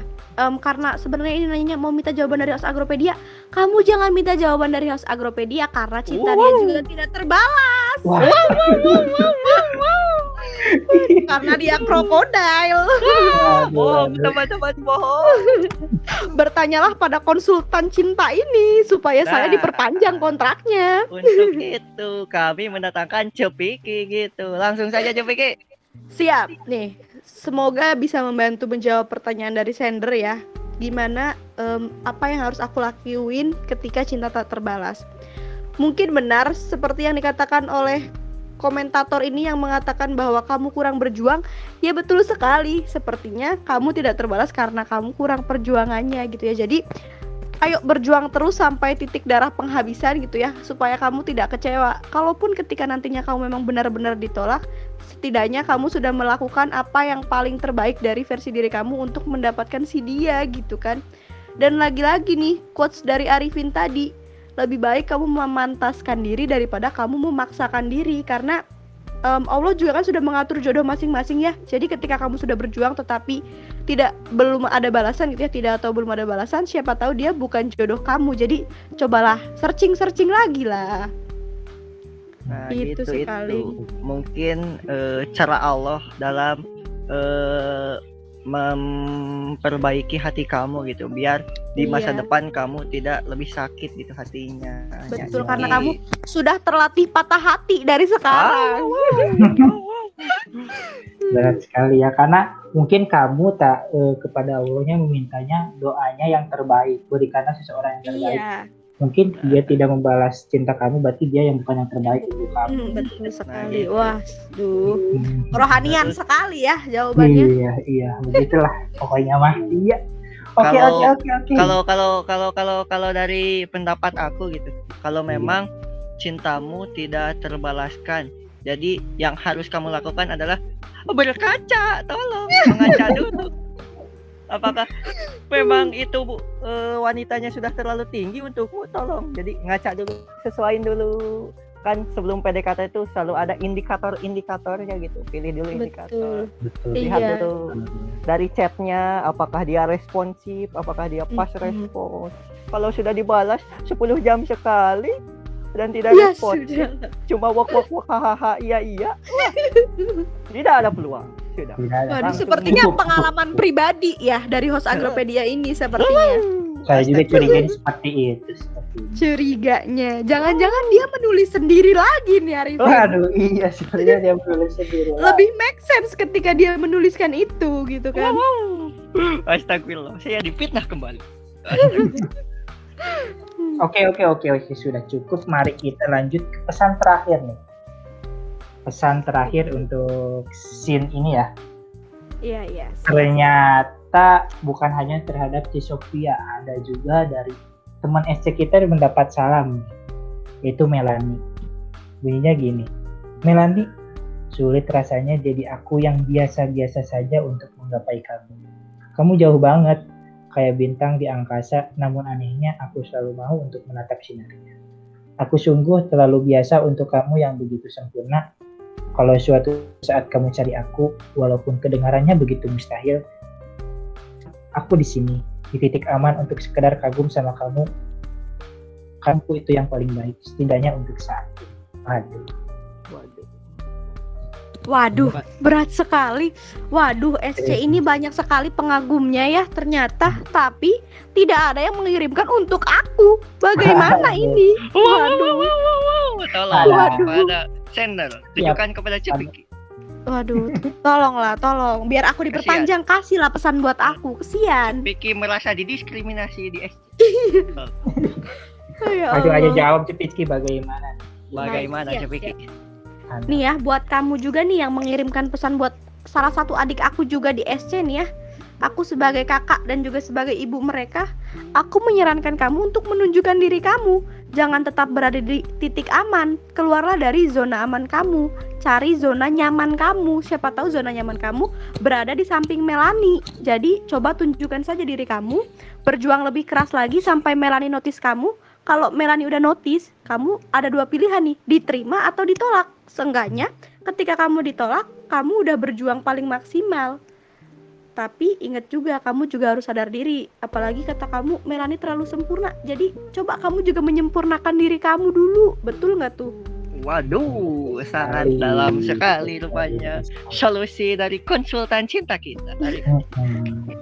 karena sebenarnya ini nanya mau minta jawaban dari host Agropedia, kamu jangan minta jawaban dari host Agropedia karena cinta dia juga tidak terbalas. Wah. Karena dia krokodil. Bohong, teman-teman, bohong. Bertanyalah pada konsultan cinta ini supaya saya Nah. diperpanjang kontraknya. Untuk itu kami mendatangkan Cepiki gitu. Langsung saja Cepiki. Siap nih. Semoga bisa membantu menjawab pertanyaan dari sender ya. Gimana apa yang harus aku lakuin ketika cinta tak terbalas? Mungkin benar seperti yang dikatakan oleh komentator ini yang mengatakan bahwa kamu kurang berjuang. Ya betul sekali. Sepertinya kamu tidak terbalas karena kamu kurang perjuangannya gitu ya. Jadi ayo berjuang terus sampai titik darah penghabisan gitu ya, supaya kamu tidak kecewa. Kalaupun ketika nantinya kamu memang benar-benar ditolak, setidaknya kamu sudah melakukan apa yang paling terbaik dari versi diri kamu untuk mendapatkan si dia gitu kan. Dan lagi-lagi nih quotes dari Arifin tadi, lebih baik kamu memantaskan diri daripada kamu memaksakan diri, karena Allah juga kan sudah mengatur jodoh masing-masing ya. Jadi ketika kamu sudah berjuang tetapi belum ada balasan gitu ya, belum ada balasan, siapa tahu dia bukan jodoh kamu. Jadi cobalah searching lagi lah. Nah, Itu gitu sekali. itu. Mungkin cara Allah dalam memperbaiki hati kamu gitu, biar di masa Iya. depan kamu tidak lebih sakit gitu hatinya. Betul, Jadi- karena kamu sudah terlatih patah hati dari sekarang. Berat sekali ya, karena mungkin kamu tak kepada Allahnya memintanya doanya yang terbaik, berikanlah seseorang yang terbaik. Iya, Mungkin dia tidak membalas cinta kamu, berarti dia yang bukan yang terbaik untuk kamu. betul sekali. gitu. Wah, duh, Hmm. rohanian sekali ya jawabannya. Iya, begitulah pokoknya mah. Iya. Oke. Kalau dari pendapat aku gitu, kalau memang cintamu tidak terbalaskan, jadi yang harus kamu lakukan adalah berkaca, tolong mengaca dulu. Apakah memang itu wanitanya sudah terlalu tinggi untukmu? Tolong, jadi ngaca dulu, sesuaiin dulu. Kan sebelum PDKT itu selalu ada indikator-indikatornya gitu. Pilih dulu indikator. Betul. Lihat Iya. dulu dari chatnya, apakah dia responsif, apakah dia pas Mm-mm. respon. Kalau sudah dibalas 10 jam sekali dan tidak Ya responsif, sudah. cuma wok hahaha iya, wah, tidak ada peluang. Sudah. Tidak ada. Waduh, Langsung sepertinya cukup. pengalaman pribadi ya dari host Agropedia ini sepertinya. Saya juga curiga seperti itu. Curiganya, jangan-jangan dia menulis sendiri lagi nih Arifin. Waduh, iya sepertinya dia menulis sendiri. Lebih make sense ketika dia menuliskan itu gitu kan. Astagfirullah, saya difitnah kembali. Oke, sudah cukup. Mari kita lanjut ke pesan terakhir nih. Pesan terakhir untuk scene ini ya. Iya. Ternyata bukan hanya terhadap si Sophia, ada juga dari teman SC kita yang mendapat salam, yaitu Melanie. Bunyinya gini, Melanie, sulit rasanya jadi aku yang biasa-biasa saja untuk menggapai kamu. Kamu jauh banget, kayak bintang di angkasa, namun anehnya aku selalu mau untuk menatap sinarnya. Aku sungguh terlalu biasa untuk kamu yang begitu sempurna. Kalau suatu saat kamu cari aku, walaupun kedengarannya begitu mustahil, aku di sini, di titik aman untuk sekedar kagum sama kamu. Kamu itu yang paling baik, setidaknya untuk saat ini. Waduh, berat sekali. Waduh, SC ini banyak sekali pengagumnya ya ternyata, tapi tidak ada yang mengirimkan untuk aku. Bagaimana ini? Waduh. Tolong Waduh. kepada sender, tunjukkan kepada Cepiki. Waduh, tolong. Biar aku diperpanjang, kasihlah pesan buat aku. Kesian. Cepiki merasa didiskriminasi di SC. Ya Aduh aja Allah. jawab Cepitki bagaimana? Bagaimana Siap, Cepiki? Nih ya, buat kamu juga nih yang mengirimkan pesan buat salah satu adik aku juga di SC nih ya. aku sebagai kakak dan juga sebagai ibu mereka, aku menyarankan kamu untuk menunjukkan diri kamu. Jangan tetap berada di titik aman. Keluarlah dari zona aman kamu. Cari zona nyaman kamu. Siapa tahu zona nyaman kamu berada di samping Melanie. Jadi coba tunjukkan saja diri kamu. Berjuang lebih keras lagi sampai Melanie notice kamu. Kalau Melanie udah notice, kamu ada 2 pilihan nih, diterima atau ditolak. Seenggaknya ketika kamu ditolak, kamu udah berjuang paling maksimal. Tapi ingat juga, kamu juga harus sadar diri. Apalagi kata kamu, Melanie terlalu sempurna. Jadi coba kamu juga menyempurnakan diri kamu dulu. Betul nggak tuh? Waduh, sangat dalam sekali rupanya solusi dari konsultan cinta kita.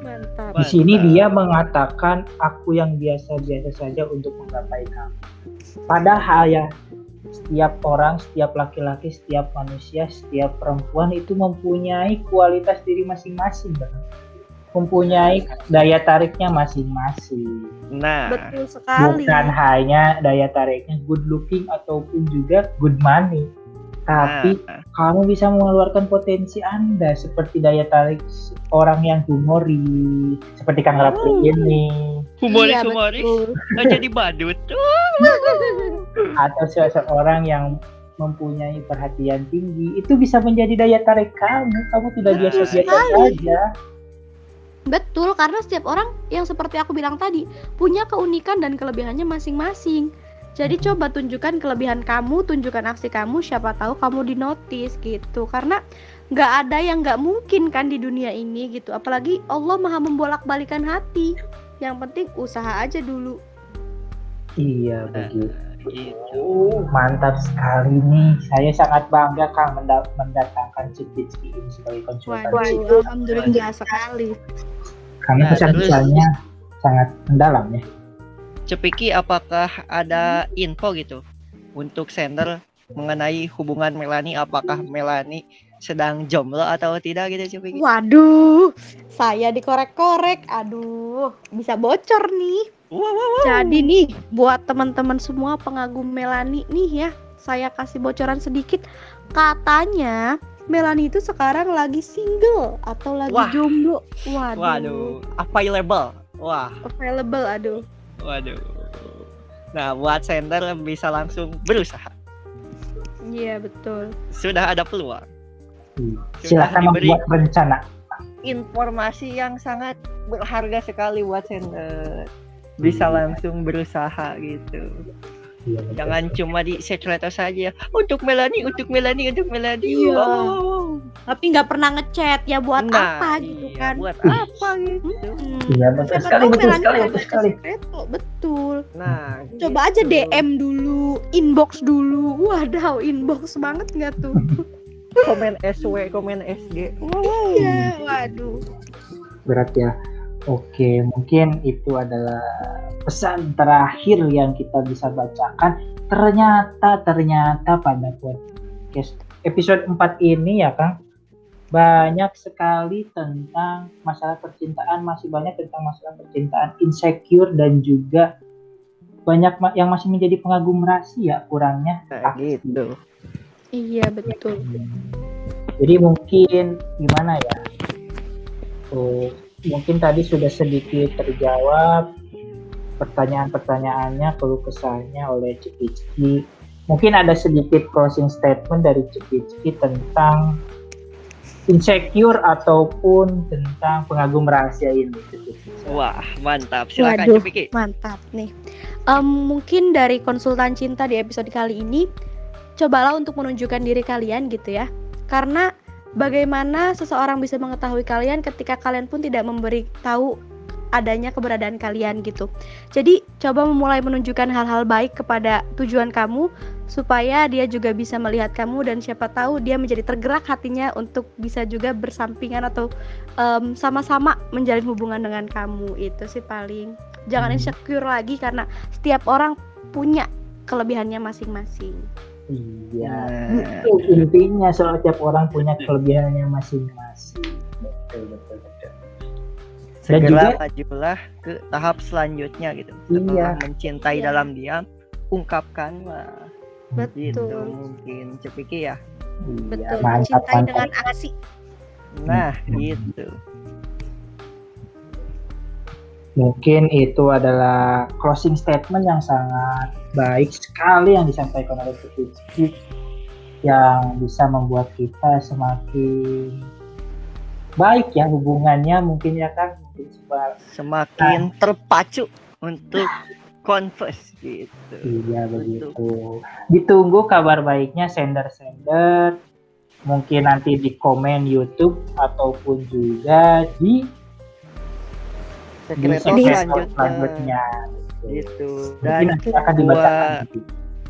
Mantap. Di sini dia mengatakan aku yang biasa-biasa saja untuk menggapai kamu. Padahal ya, setiap orang, setiap laki-laki, setiap manusia, setiap perempuan itu mempunyai kualitas diri masing-masing, Bang. Mempunyai daya tariknya masing-masing. Nah, Betul sekali. Bukan hanya daya tariknya good looking ataupun juga good money. Tapi kamu bisa mengeluarkan potensi Anda seperti daya tarik orang yang humoris, seperti Kang Rapli ini. humoris betul. jadi badut. Atau seseorang yang mempunyai perhatian tinggi, itu bisa menjadi daya tarik kamu. Kamu tidak biasa-biasa saja. Betul, karena setiap orang yang seperti aku bilang tadi punya keunikan dan kelebihannya masing-masing. Jadi coba tunjukkan kelebihan kamu, tunjukkan aksi kamu, siapa tahu kamu dinotis gitu. Karena nggak ada yang nggak mungkin kan di dunia ini gitu. Apalagi Allah maha membolak-balikan hati. Yang penting usaha aja dulu. Iya, begitu. Gitu. Mantap sekali nih. Saya sangat bangga Kang mendatangkan Cipicki ini sebagai konsultan. Waduh, alhamdulillah sekali. Karena pesan-pesannya sangat mendalam ya. Cepiki, apakah ada info gitu untuk sender mengenai hubungan Melanie? Apakah Melanie sedang jomblo atau tidak gitu, Cepiki? Waduh, saya dikorek-korek. Aduh, bisa bocor nih. Wow. Jadi nih, buat teman-teman semua pengagum Melanie nih ya, saya kasih bocoran sedikit. Katanya Melanie itu sekarang lagi single atau lagi jomblo. Waduh, available. Available, Waduh. Nah, buat sender bisa langsung berusaha. Iya, betul. Sudah ada peluang. Silakan membuat rencana. Informasi yang sangat berharga sekali buat sender. Bisa langsung berusaha gitu. Iya, Jangan cuma di secreto saja. Untuk Melanie. Iya. Wow. Tapi nggak pernah ngechat ya buat Nah, apa gitu iya, kan? buat apa gitu. Iya, betul Siapa sekali, tahu betul Melanie sekali, ada betul sekali. sekreto, betul. Nah, Coba aja DM dulu, inbox dulu. Wadaw, inbox banget nggak tuh? komen SW, komen SG. Iya, waduh. Berat ya. Oke, mungkin itu adalah pesan terakhir yang kita bisa bacakan. Ternyata pada podcast episode 4 ini ya Kang, banyak sekali tentang masalah percintaan, masih banyak tentang masalah percintaan insecure dan juga banyak yang masih menjadi pengagum rahasia, kurangnya aksi. Gitu. Iya, betul. Jadi mungkin gimana ya? Mungkin tadi sudah sedikit terjawab pertanyaan-pertanyaannya, keluh kesahnya oleh Cepicki. Mungkin ada sedikit closing statement dari Cepicki tentang insecure ataupun tentang pengagum rahasia ini. Wah, mantap. Silakan Waduh, Cepicki. mantap nih. Mungkin dari konsultan cinta di episode kali ini, cobalah untuk menunjukkan diri kalian gitu ya. Karena bagaimana seseorang bisa mengetahui kalian ketika kalian pun tidak memberitahu adanya keberadaan kalian gitu. Jadi coba memulai menunjukkan hal-hal baik kepada tujuan kamu supaya dia juga bisa melihat kamu dan siapa tahu dia menjadi tergerak hatinya untuk bisa juga bersampingan atau sama-sama menjalin hubungan dengan kamu. Itu sih paling. Jangan insecure lagi karena setiap orang punya kelebihannya masing-masing. Iya, itu intinya, soal tiap orang punya kelebihannya masing-masing. Betul. Dan Segera juga majulah ke tahap selanjutnya gitu. Iya. Setelah mencintai Iya. dalam diam, ungkapkan. Wah, gitu Betul. mungkin Cepiki ya. Betul. mantap, Mencintai mantap. dengan aksi. Nah, gitu. Mungkin itu adalah closing statement yang sangat baik sekali yang disampaikan oleh Rizky, yang bisa membuat kita semakin baik ya hubungannya, mungkin ya kan, mungkin semakin terpacu untuk converse gitu. Iya begitu. Ditunggu kabar baiknya sender-sender, mungkin nanti di komen YouTube ataupun juga di sekretar selanjutnya. Gitu. Mungkin Dan nanti akan dibacakan.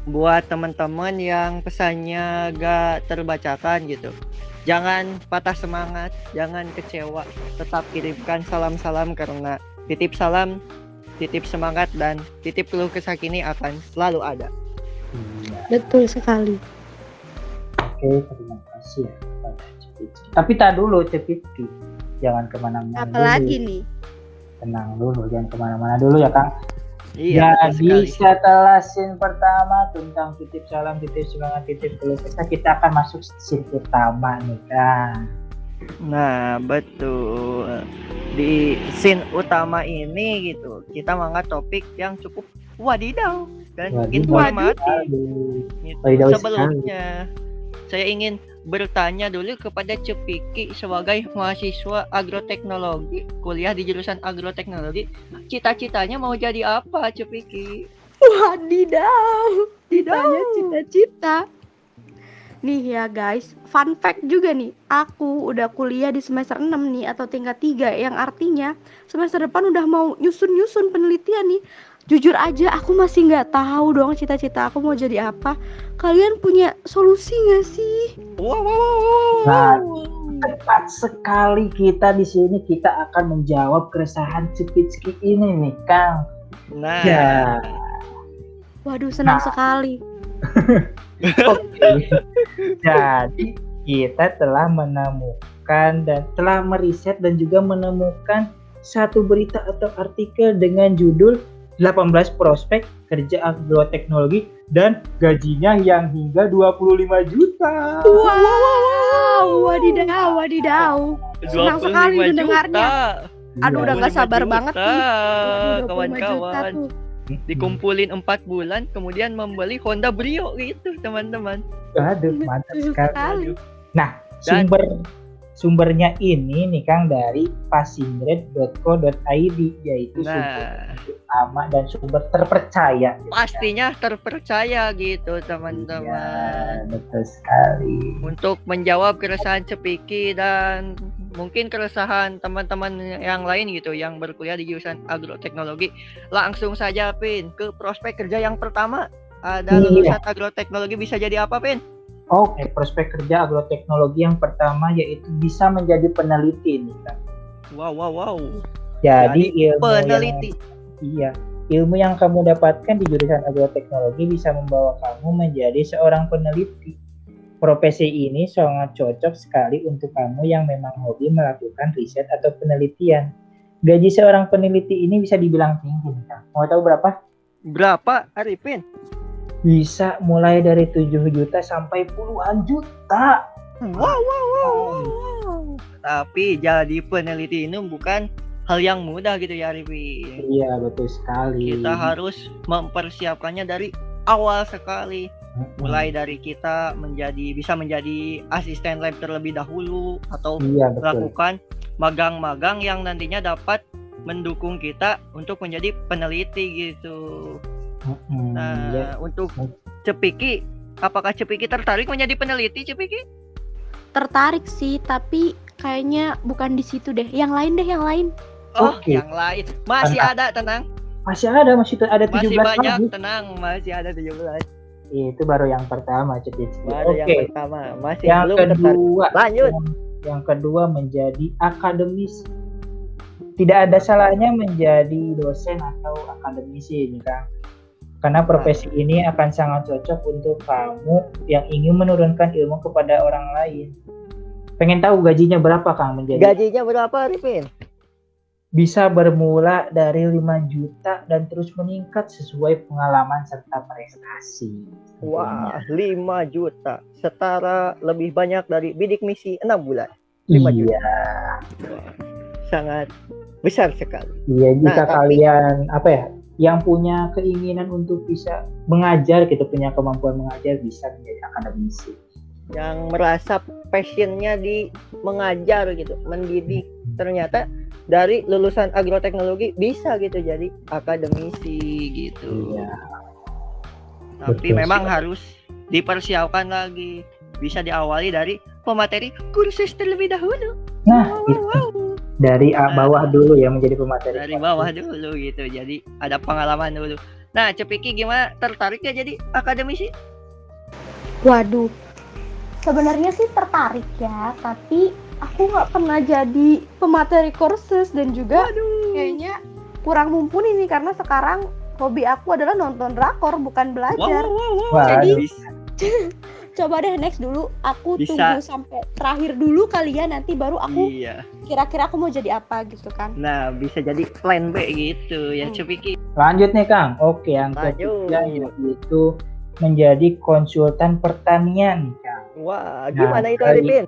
buat teman-teman yang pesannya gak terbacakan gitu, jangan patah semangat, jangan kecewa, tetap kirimkan salam-salam karena titip salam, titip semangat, dan titip keluh kesah kini akan selalu ada. Iya. Betul sekali. Oke, terima kasih ya kepada Cepitski. Tapi tak dulu Cepitski, jangan kemana-mana Apalagi dulu. nih? Tenang dulu, jangan kemana-mana dulu ya Kang. Iya, Jadi setelah scene pertama tentang titip salam, titip semangat, titip keluh kesah, kita akan masuk scene utama nih Kang. Nah, betul. Di scene utama ini gitu, kita mengangkat topik yang cukup wadidaw dan informatif. Gitu. Sebelumnya, saya ingin bertanya dulu kepada Cepiki sebagai mahasiswa agroteknologi, kuliah di jurusan agroteknologi. Cita-citanya mau jadi apa, Cepiki? Wadidaw, ditanya cita-cita. Nih ya guys, fun fact juga nih, aku udah kuliah di semester 6 nih atau tingkat 3, yang artinya semester depan udah mau nyusun penelitian nih. Jujur aja aku masih nggak tahu dong cita-cita aku mau jadi apa. Kalian punya solusi nggak sih? Wow. Nah, tepat sekali kita di sini, kita akan menjawab keresahan Cepitski ini nih Kang. Nah, ya. Waduh, senang sekali. Oke. Jadi kita telah menemukan dan telah meriset dan juga menemukan satu berita atau artikel dengan judul 18 prospek kerja agroteknologi dan gajinya yang hingga 25 juta. Wow, wadidaw. Senang sekali mendengarnya. Aduh, udah gak sabar banget nih. Kawan-kawan. Dikumpulin 4 bulan, kemudian membeli Honda Brio gitu, teman-teman. Aduh, mantap sekali. Nah, sumbernya ini nih Kang dari passinggrade.co.id, yaitu sumber utama dan sumber terpercaya. Pastinya terpercaya gitu, teman-teman. Ya, betul sekali. Untuk menjawab keresahan Cepiki dan mungkin keresahan teman-teman yang lain gitu yang berkuliah di jurusan agroteknologi, langsung saja Pin ke prospek kerja yang pertama. Ada lulusan agroteknologi bisa jadi apa, Pin? Oke, prospek kerja agroteknologi yang pertama yaitu bisa menjadi peneliti nih Kang. Wow. Jadi ilmu peneliti. Ilmu yang kamu dapatkan di jurusan agroteknologi bisa membawa kamu menjadi seorang peneliti. Profesi ini sangat cocok sekali untuk kamu yang memang hobi melakukan riset atau penelitian. Gaji seorang peneliti ini bisa dibilang tinggi nih Kang. Mau tahu berapa? Berapa, Arifin? Bisa mulai dari 7 juta sampai puluhan juta. Wow. Tapi jadi peneliti ini bukan hal yang mudah gitu ya, Arifin. Iya, betul sekali. Kita harus mempersiapkannya dari awal sekali. Mulai dari kita bisa menjadi asisten lab terlebih dahulu atau melakukan magang-magang yang nantinya dapat mendukung kita untuk menjadi peneliti gitu. Untuk Cepiki, apakah Cepiki tertarik menjadi peneliti, Cepiki? Tertarik sih, tapi kayaknya bukan di situ deh. Yang lain. Yang lain. Masih ada, tenang. Masih ada 17 masih banyak lagi. Tenang, masih ada 17. Itu baru yang pertama, Cepitski. Yang pertama, masih yang belum kedua, tertarik. Lanjut. Yang kedua menjadi akademisi. Tidak ada salahnya menjadi dosen atau akademisi ini Kang. Karena profesi ini akan sangat cocok untuk kamu yang ingin menurunkan ilmu kepada orang lain. Pengen tahu gajinya berapa Kang menjadi? Gajinya berapa, Arifin? Bisa bermula dari 5 juta dan terus meningkat sesuai pengalaman serta prestasi. Wah, 5 juta. Setara lebih banyak dari bidik misi 6 bulan. 5 juta. Sangat besar sekali. Iya, jika tapi kalian yang punya keinginan untuk bisa mengajar gitu, punya kemampuan mengajar, bisa menjadi akademisi. yang merasa passionnya di mengajar gitu, mendidik, ternyata dari lulusan agroteknologi bisa gitu jadi akademisi gitu. Iya. Tapi Betul memang sekali. harus dipersiapkan lagi. Bisa diawali dari pemateri kursus terlebih dahulu. Nah, itu dari Nah, bawah dulu ya, menjadi pemateri. dari bawah dulu gitu. Jadi ada pengalaman dulu. Nah, Cepiki gimana, tertarik ya jadi akademisi? Waduh, sebenarnya sih tertarik ya, tapi aku nggak pernah jadi pemateri kursus dan juga kayaknya kurang mumpuni nih karena sekarang hobi aku adalah nonton drakor bukan belajar. Wah, Jadi Bisa. coba deh next dulu aku Bisa. tunggu sampai terakhir dulu kalian, nanti baru aku Iya. kira-kira aku mau jadi apa gitu kan. Nah, bisa jadi plan B gitu ya, Cepiki. lanjut nih Kang. Oke, yang Lanjut. ketiga yaitu menjadi konsultan pertanian nih Kang. Wah, gimana itu kali- Arifin?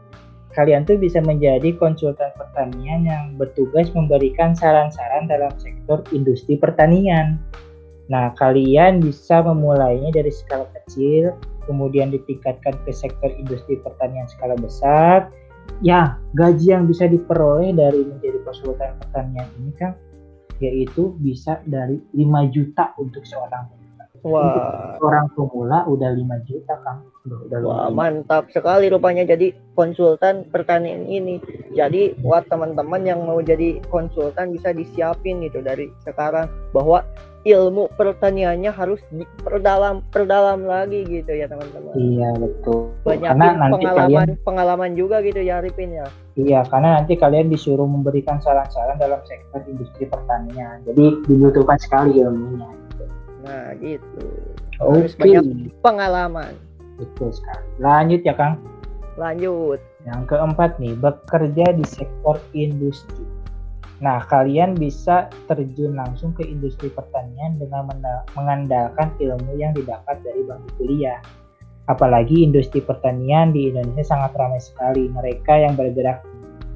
Kalian tuh bisa menjadi konsultan pertanian yang bertugas memberikan saran-saran dalam sektor industri pertanian. Nah, kalian bisa memulainya dari skala kecil, kemudian ditingkatkan ke sektor industri pertanian skala besar. Ya, gaji yang bisa diperoleh dari menjadi konsultan pertanian ini kan, yaitu bisa dari 5 juta untuk seorang pemula. Wah. Orang pemula udah 5 juta Kang. Udah Wah, lumayan. mantap sekali rupanya jadi konsultan pertanian ini. Jadi buat teman-teman yang mau jadi konsultan bisa disiapin gitu dari sekarang bahwa ilmu pertaniannya harus diperdalam lagi gitu ya teman-teman. Iya, betul. Banyakin Karena nanti pengalaman juga gitu ya Arifin ya. Iya, karena nanti kalian disuruh memberikan saran-saran dalam sektor industri pertanian. Jadi dibutuhkan sekali ilmunya. Nah, gitu. Harus Oke, banyak pengalaman. betul sekali. Lanjut ya Kang. Lanjut. Yang keempat nih, bekerja di sektor industri. Nah, kalian bisa terjun langsung ke industri pertanian dengan mengandalkan ilmu yang didapat dari bangku kuliah. Apalagi industri pertanian di Indonesia sangat ramai sekali. Mereka yang bergerak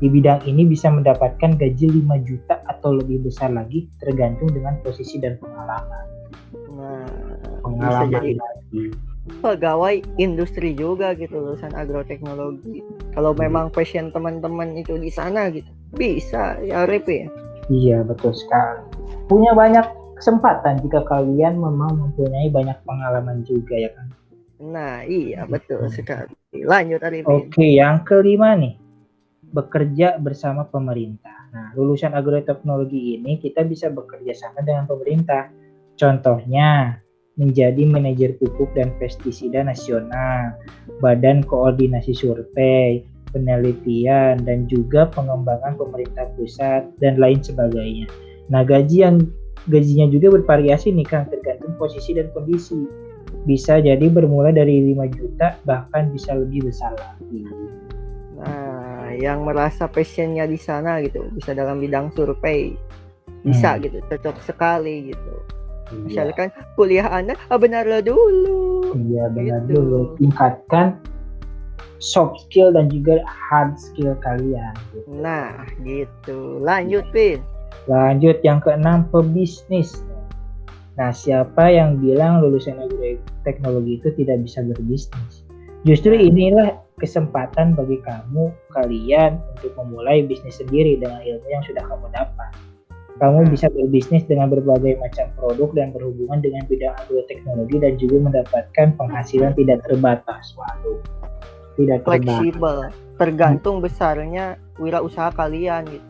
di bidang ini bisa mendapatkan gaji 5 juta atau lebih besar lagi tergantung dengan posisi dan pengalaman. Nah, bisa Pengalaman jadi lagi. pegawai industri juga gitu lulusan agroteknologi. Kalau memang passion teman-teman itu di sana gitu, bisa ya Arifin. Iya, betul sekali. Punya banyak kesempatan jika kalian memang mempunyai banyak pengalaman juga ya kan. Nah, iya betul sekali. Lanjut Arifin. Oke, yang kelima nih, bekerja bersama pemerintah. Nah, lulusan agroteknologi ini kita bisa bekerja sama dengan pemerintah. Contohnya, menjadi manajer pupuk dan pestisida nasional, badan koordinasi survei, penelitian, dan juga pengembangan pemerintah pusat, dan lain sebagainya. Nah, gajinya juga bervariasi nih Kang, tergantung posisi dan kondisi. Bisa jadi bermula dari 5 juta, bahkan bisa lebih besar lagi. Nah, yang merasa passionnya di sana gitu, bisa dalam bidang survei, bisa gitu, cocok sekali gitu. Misalkan kuliah Anda benarlah dulu. Iya, benar gitu. dulu. Tingkatkan soft skill dan juga hard skill kalian. Gitu. Nah, gitu. Lanjut, Pin. Lanjut yang keenam, pebisnis. Nah, siapa yang bilang lulusan agroteknologi itu tidak bisa berbisnis? Justru inilah kesempatan bagi kalian untuk memulai bisnis sendiri dengan ilmu yang sudah kamu dapat. Kamu bisa berbisnis dengan berbagai macam produk dan berhubungan dengan bidang agroteknologi dan juga mendapatkan penghasilan tidak terbatas. Waduh, tidak terbatas. Fleksibel, tergantung besarnya wirausaha kalian gitu.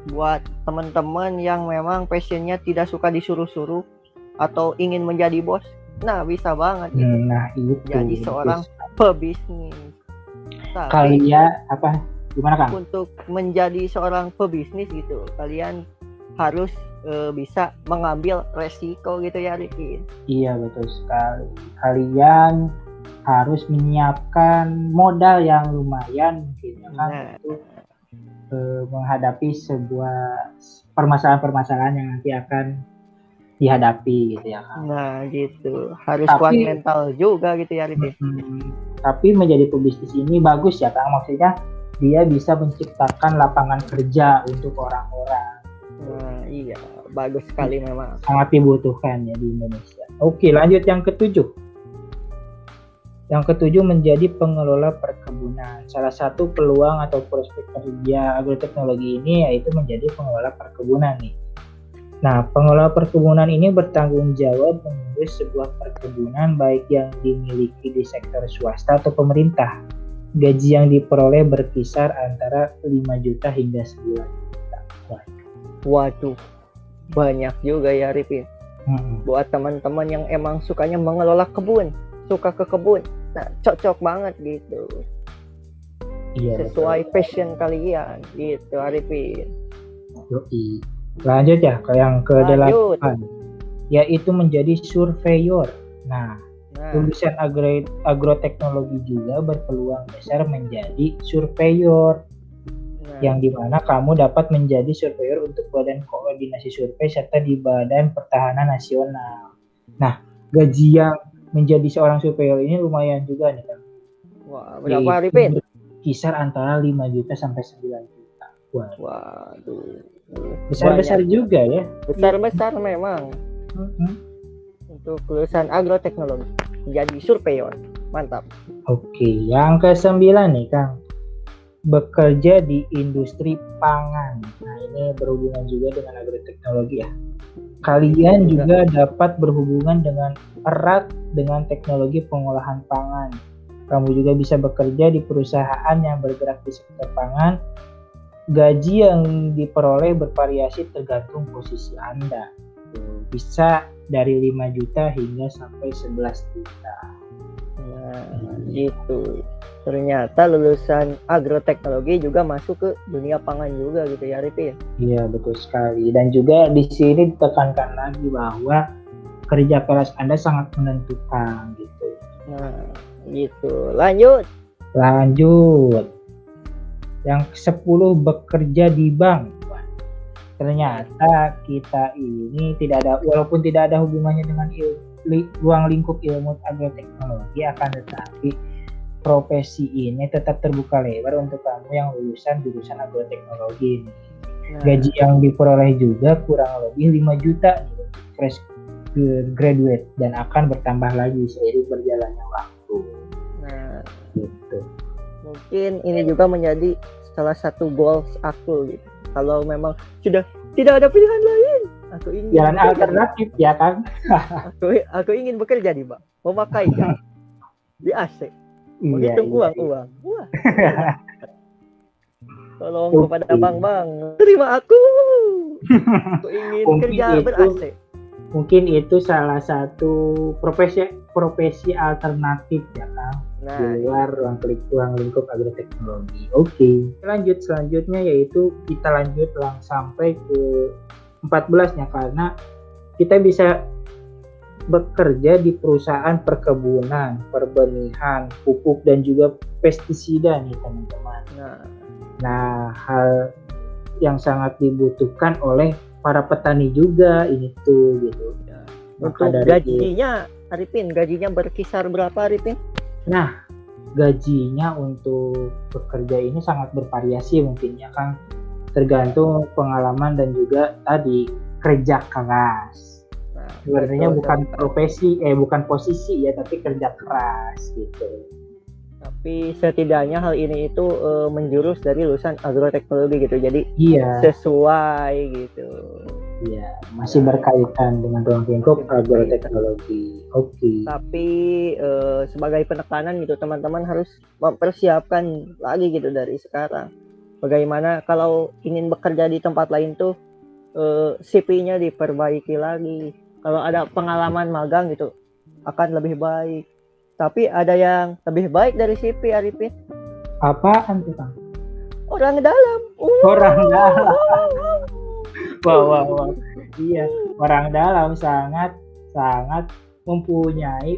Buat teman-teman yang memang passionnya tidak suka disuruh-suruh atau ingin menjadi bos, nah bisa banget gitu. Nah, itu. Jadi seorang pebisnis. Tapi Kalian gimana Kang? untuk menjadi seorang pebisnis gitu, kalian harus bisa mengambil resiko gitu ya Rifin. Iya, betul sekali. Kalian harus menyiapkan modal yang lumayan mungkin ya kan, untuk menghadapi sebuah permasalahan-permasalahan yang nanti akan dihadapi gitu ya kan. Nah gitu, harus kuat mental juga gitu ya Rifin. Tapi menjadi pebisnis ini bagus ya Kang, maksudnya dia bisa menciptakan lapangan kerja untuk orang-orang. Nah, iya, bagus sekali memang. Sangat dibutuhkan ya di Indonesia. Oke, lanjut yang ketujuh. Yang ketujuh menjadi pengelola perkebunan. Salah satu peluang atau prospek kerja agroteknologi ini yaitu menjadi pengelola perkebunan nih. Nah, pengelola perkebunan ini bertanggung jawab mengurus sebuah perkebunan baik yang dimiliki di sektor swasta atau pemerintah. Gaji yang diperoleh berkisar antara 5 juta hingga 9 juta. Waduh, banyak juga ya Ripin. Buat teman-teman yang emang sukanya mengelola kebun, suka ke kebun, nah cocok banget gitu. Iya, Sesuai passion kalian gitu Arifin. Yoi. Lanjut ya ke yang Lanjut. ke-8, yaitu menjadi surveyor. Nah, lulusan agroteknologi juga berpeluang besar menjadi surveyor, yang dimana kamu dapat menjadi surveyor untuk Badan Koordinasi Survei serta di Badan Pertahanan Nasional. Nah, gaji yang menjadi seorang surveyor ini lumayan juga nih kan. Wah, berapa Arifin? Kisar antara 5 juta sampai 9 juta. Waduh. Besar-besar juga ya. Besar-besar memang. Untuk lulusan agroteknologi jadi surveyor. Mantap. Oke, yang ke-9 nih Kang. Bekerja di industri pangan. Nah, ini berhubungan juga dengan agroteknologi ya. Kalian juga dapat berhubungan dengan erat dengan teknologi pengolahan pangan. Kamu juga bisa bekerja di perusahaan yang bergerak di sektor pangan. Gaji yang diperoleh bervariasi tergantung posisi Anda. Bisa dari 5 juta hingga sampai 11 juta. Nah, gitu. Ternyata lulusan agroteknologi juga masuk ke dunia pangan juga gitu ya Arifin. Iya, betul sekali. Dan juga di sini ditekankan lagi bahwa kerja keras Anda sangat menentukan gitu. Nah, gitu. Lanjut. Yang ke-10 bekerja di bank. Ternyata kita ini walaupun tidak ada hubungannya dengan ruang lingkup ilmu agroteknologi, akan tetapi profesi ini tetap terbuka lebar untuk kamu yang lulusan jurusan agroteknologi ini. Gaji yang diperoleh juga kurang lebih 5 juta nih, fresh graduate, dan akan bertambah lagi seiring berjalannya waktu. Nah, gitu. Mungkin ini juga menjadi salah satu goals aku gitu. Kalau memang sudah tidak ada pilihan lain, aku ingin jalan alternatif ya kan. aku ingin bekerja di bank, memakai di AC. Menghitung uang. Wah. Tolong kepada bang, terima aku. Aku ingin kerja ber-AC. Mungkin itu salah satu profesi alternatif ya kan. Nah, di luar ruang lingkup agroteknologi. Oke. Lanjut selanjutnya yaitu kita lanjut sampai ke 14-nya, karena kita bisa bekerja di perusahaan perkebunan, perbenihan, pupuk dan juga pestisida nih teman-teman. Nah, hal yang sangat dibutuhkan oleh para petani juga ini tuh gitu. Untuk gajinya, Arifin, gajinya berkisar berapa Arifin? Nah, gajinya untuk bekerja ini sangat bervariasi mungkin ya kan, tergantung pengalaman dan juga tadi kerja keras. Sebenarnya bukan posisi ya, tapi kerja keras gitu. Tapi setidaknya hal ini itu menjurus dari lulusan agroteknologi gitu. Jadi sesuai gitu. Iya, masih berkaitan dengan ruang lingkup agroteknologi. Oke. Tapi sebagai penekanan gitu, teman-teman harus mempersiapkan lagi gitu dari sekarang. Bagaimana kalau ingin bekerja di tempat lain tuh CV-nya diperbaiki lagi. Kalau ada pengalaman magang gitu akan lebih baik. Tapi ada yang lebih baik dari CV, Arifin. Apaan tuh, Kang? Orang dalam. Orang dalam. Wow. Iya, orang dalam sangat mempunyai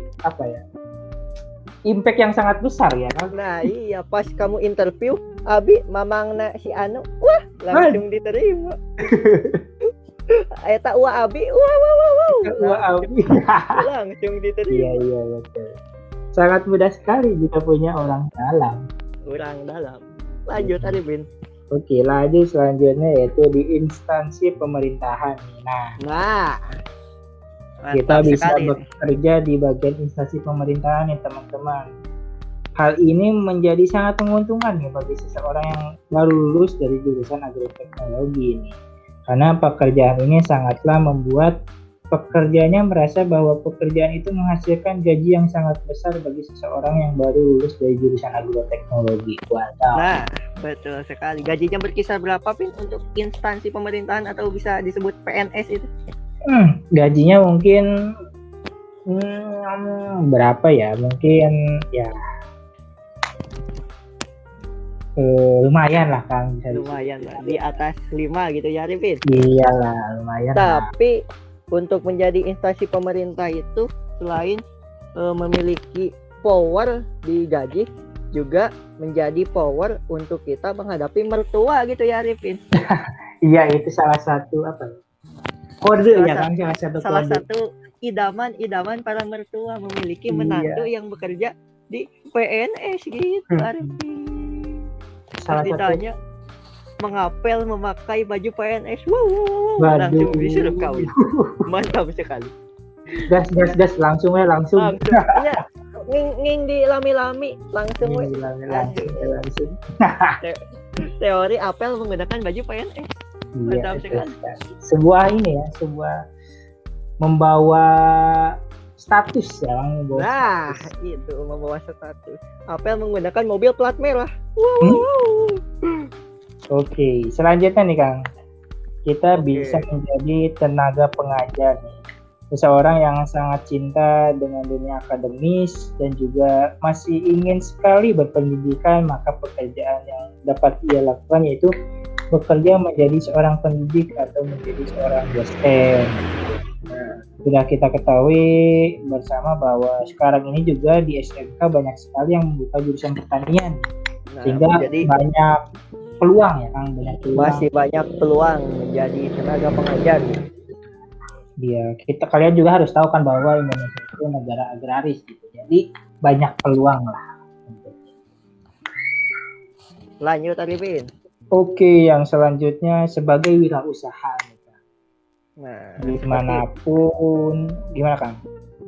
impact yang sangat besar ya kan. Nah iya, pas kamu interview Abi mamangna si Anu, wah langsung diterima. Eta Wa Abi, wow. Langsung diterima. Iya betul. Sangat mudah sekali jika punya orang dalam. Lanjut Arifin. Oke, lanjut selanjutnya yaitu di instansi pemerintahan. Nah, kita Mantap bisa sekali. bekerja di bagian instansi pemerintahan nih teman-teman. Hal ini menjadi sangat menguntungkan nih bagi seseorang yang baru lulus dari jurusan agroteknologi ini. Karena pekerjaan ini sangatlah membuat pekerjanya merasa bahwa pekerjaan itu menghasilkan gaji yang sangat besar bagi seseorang yang baru lulus dari jurusan agroteknologi. Waduh. Nah, betul sekali. Gajinya berkisar berapa, Pin, untuk instansi pemerintahan atau bisa disebut PNS itu? Gajinya mungkin berapa ya? Mungkin ya lumayan lah Kang. Lumayan lah, di atas 5 gitu ya, Pin. Iyalah, lumayan lah. Tapi untuk menjadi instansi pemerintah itu selain memiliki power di gaji, juga menjadi power untuk kita menghadapi mertua gitu ya, Arifin. Iya, itu salah satu apa ya? Kode ya Kang, salah satu idaman para mertua memiliki menantu yang bekerja di PNS gitu, Arifin. Pas ditanya mengapel memakai baju PNS, wow, langsung disuruh kawin. Mantap sekali. Gas langsung. Iya, nging di lami-lami langsung. Langsung. Teori apel menggunakan baju PNS. Mantap sekali. Sebuah membawa status ya. Nah, itu membawa status. Apel menggunakan mobil plat merah. Wow. Oke, selanjutnya nih Kang, kita bisa menjadi tenaga pengajar nih. Seseorang yang sangat cinta dengan dunia akademis dan juga masih ingin sekali berpendidikan, maka pekerjaan yang dapat ia lakukan yaitu bekerja menjadi seorang pendidik atau menjadi seorang dosen. Sudah kita ketahui bersama bahwa sekarang ini juga di SMK banyak sekali yang membuka jurusan pertanian, sehingga banyak peluang ya Kang, masih banyak peluang menjadi tenaga pengajar. Dia kalian juga harus tahu kan bahwa Indonesia itu negara agraris gitu, jadi banyak peluang lah. Lanjut Arifin. Oke, yang selanjutnya sebagai wirausaha. Nah, dimanapun, gimana Kang?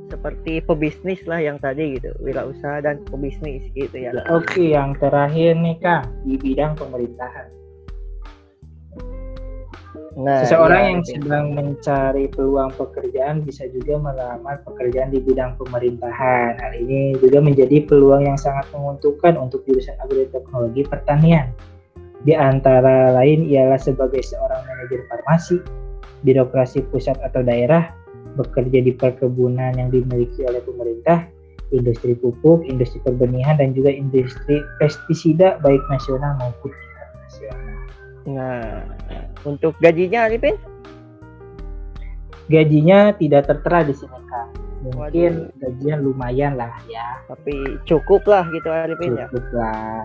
Seperti pebisnis lah yang tadi gitu, wirausaha dan pebisnis gitu ya. Oke, yang terakhir nih Kang, di bidang pemerintahan. Nah, seseorang yang sedang mencari peluang pekerjaan bisa juga melamar pekerjaan di bidang pemerintahan. Hal ini juga menjadi peluang yang sangat menguntungkan untuk jurusan agroteknologi pertanian. Di antara lain ialah sebagai seorang manajer farmasi, birokrasi pusat atau daerah, bekerja di perkebunan yang dimiliki oleh pemerintah, industri pupuk, industri perbenihan, dan juga industri pestisida baik nasional maupun internasional. Nah, untuk gajinya Arifin? Gajinya tidak tertera di sini Kang. Mungkin gajinya lumayan lah ya. Tapi cukup lah gitu Arifin ya. Cukup lah.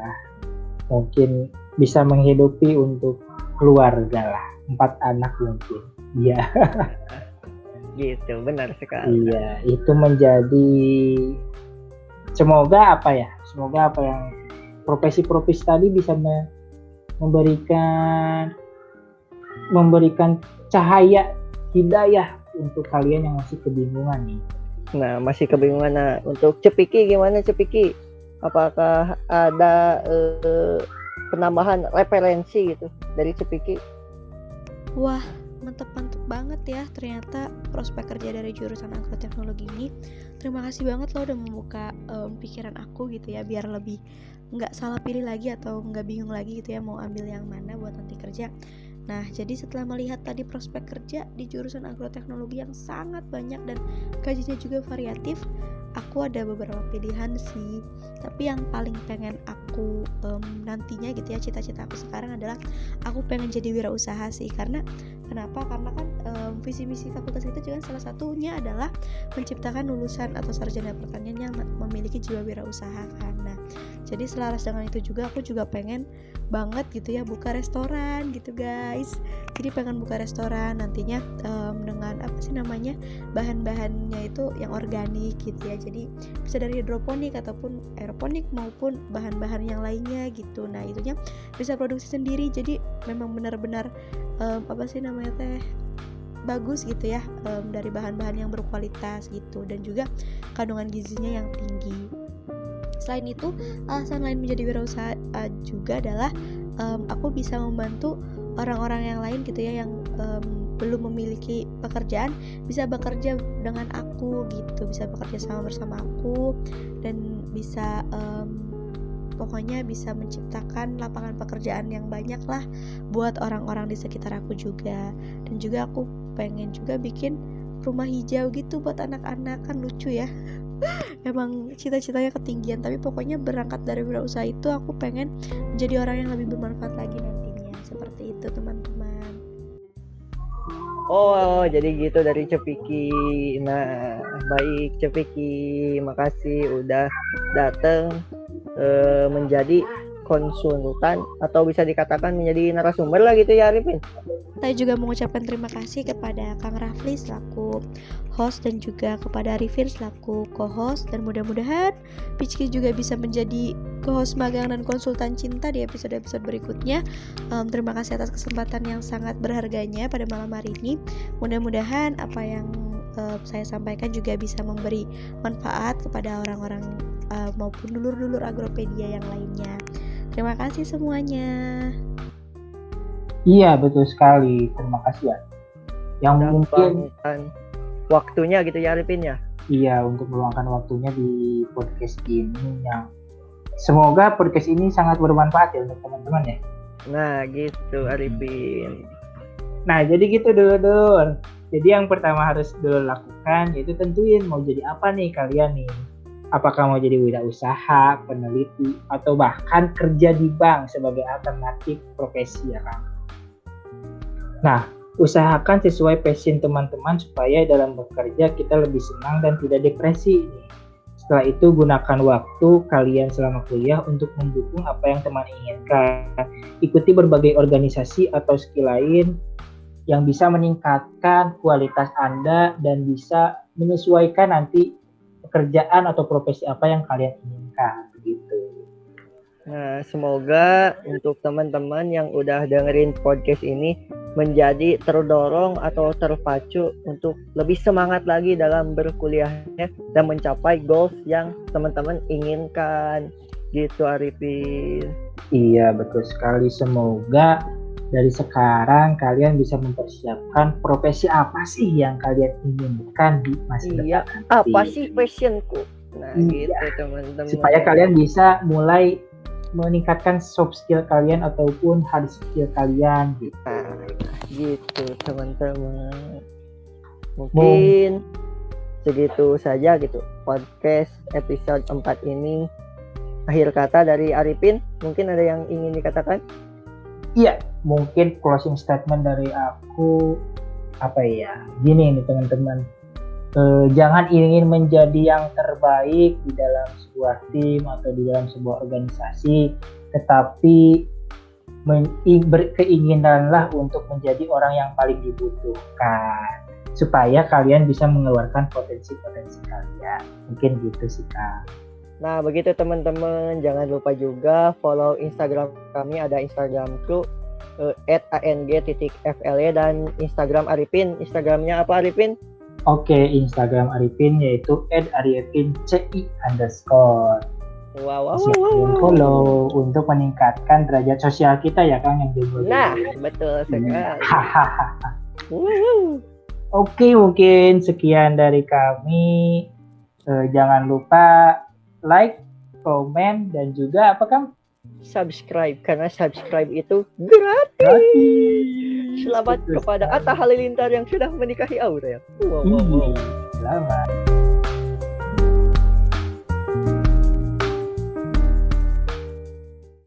Mungkin bisa menghidupi untuk keluarga lah. 4 anak mungkin. Iya. Gitu, benar sekali. Iya, itu menjadi semoga apa yang profesi-profesi tadi bisa memberikan cahaya hidayah untuk kalian yang masih kebingungan nih. Nah, masih kebingungan. Nah, untuk Cepiki gimana Cepiki? Apakah ada penambahan referensi gitu dari Cepiki? Wah, mantep banget ya ternyata prospek kerja dari jurusan agroteknologi ini. Terima kasih banget lo udah membuka pikiran aku gitu ya, biar lebih nggak salah pilih lagi atau nggak bingung lagi gitu ya mau ambil yang mana buat nanti kerja. Nah, jadi setelah melihat tadi prospek kerja di jurusan agroteknologi yang sangat banyak dan gajinya juga variatif, aku ada beberapa pilihan sih. Tapi yang paling pengen aku nantinya gitu ya, cita-cita aku sekarang adalah aku pengen jadi wirausaha sih. Kenapa? Karena kan visi misi fakultas kita juga salah satunya adalah menciptakan lulusan atau sarjana pertanian yang memiliki jiwa wirausaha kan. Nah, Jadi selaras dengan itu juga aku juga pengen banget gitu ya buka restoran gitu guys. Jadi pengen buka restoran nantinya dengan apa sih namanya, bahan-bahannya itu yang organik gitu ya. Jadi bisa dari hidroponik ataupun aeroponik maupun bahan-bahan yang lainnya gitu. Nah itunya bisa produksi sendiri. Jadi memang benar-benar apa sih namanya teh, bagus gitu ya, dari bahan-bahan yang berkualitas gitu, dan juga kandungan gizinya yang tinggi. Selain itu, alasan lain menjadi wirausaha juga adalah aku bisa membantu orang-orang yang lain gitu ya, yang belum memiliki pekerjaan, bisa bekerja dengan aku gitu, bisa bekerja sama bersama aku, dan bisa pokoknya bisa menciptakan lapangan pekerjaan yang banyak lah buat orang-orang di sekitar aku juga. Dan juga aku pengen juga bikin rumah hijau gitu buat anak-anak, kan lucu ya. Emang cita-citanya ketinggian, tapi pokoknya berangkat dari wirausaha itu aku pengen menjadi orang yang lebih bermanfaat lagi nantinya. Seperti itu teman-teman. Oh, jadi gitu dari Cepiki. Nah, baik Cepiki, makasih udah datang menjadi konsultan atau bisa dikatakan menjadi narasumber lah gitu ya Arifin. Saya juga mengucapkan terima kasih kepada Kang Rafli selaku host dan juga kepada Arifin selaku co-host, dan mudah-mudahan Picki juga bisa menjadi co-host magang dan konsultan cinta di episode-episode berikutnya. Terima kasih atas kesempatan yang sangat berharganya pada malam hari ini. Mudah-mudahan apa yang saya sampaikan juga bisa memberi manfaat kepada orang-orang maupun dulur-dulur Agropedia yang lainnya. Terima kasih semuanya. Iya, betul sekali. Terima kasih ya. Yang mungkin waktunya gitu ya Arifin ya. Iya, untuk meluangkan waktunya di podcast ini, yang semoga podcast ini sangat bermanfaat ya untuk teman-teman ya. Nah, gitu Arifin. Nah, jadi gitu dulur. Jadi yang pertama harus dulur lakukan yaitu tentuin mau jadi apa nih kalian nih. Apakah mau jadi wirausaha, peneliti, atau bahkan kerja di bank sebagai alternatif profesi ya kan. Nah, usahakan sesuai passion teman-teman supaya dalam bekerja kita lebih senang dan tidak depresi. Setelah itu gunakan waktu kalian selama kuliah untuk mendukung apa yang teman inginkan. Ikuti berbagai organisasi atau skill lain yang bisa meningkatkan kualitas Anda dan bisa menyesuaikan nanti pekerjaan atau profesi apa yang kalian inginkan begitu. Nah, semoga untuk teman-teman yang udah dengerin podcast ini menjadi terdorong atau terpacu untuk lebih semangat lagi dalam berkuliahnya dan mencapai goals yang teman-teman inginkan. Gitu Arifin. Iya, betul sekali. Semoga dari sekarang kalian bisa mempersiapkan profesi apa sih yang kalian inginkan di masa depan nanti. Apa sih passionku? Nah, gitu teman-teman. Supaya kalian bisa mulai meningkatkan soft skill kalian ataupun hard skill kalian gitu. Nah, gitu teman-teman. Mungkin segitu saja gitu podcast episode 4 ini. Akhir kata dari Arifin, mungkin ada yang ingin dikatakan? Iya, mungkin closing statement dari aku apa ya? Gini nih teman-teman. Jangan ingin menjadi yang terbaik di dalam sebuah tim atau di dalam sebuah organisasi, tetapi berkeinginanlah untuk menjadi orang yang paling dibutuhkan supaya kalian bisa mengeluarkan potensi-potensi kalian. Mungkin gitu sih Kak. Nah, begitu teman-teman, jangan lupa juga follow Instagram kami, ada Instagramku @ang.fle dan Instagram Arifin. Instagramnya apa Arifin? Oke, Instagram Arifin yaitu @arifin_ci_. Wow. Follow untuk meningkatkan derajat sosial kita ya Kang yang jomblo. Nah, betul sekali. Oke, mungkin sekian dari kami. Jangan lupa like, komen, dan juga apa Kang? Subscribe, karena subscribe itu gratis. Selamat kepada Atta Halilintar yang sudah menikahi Aurel. Wow. Selamat.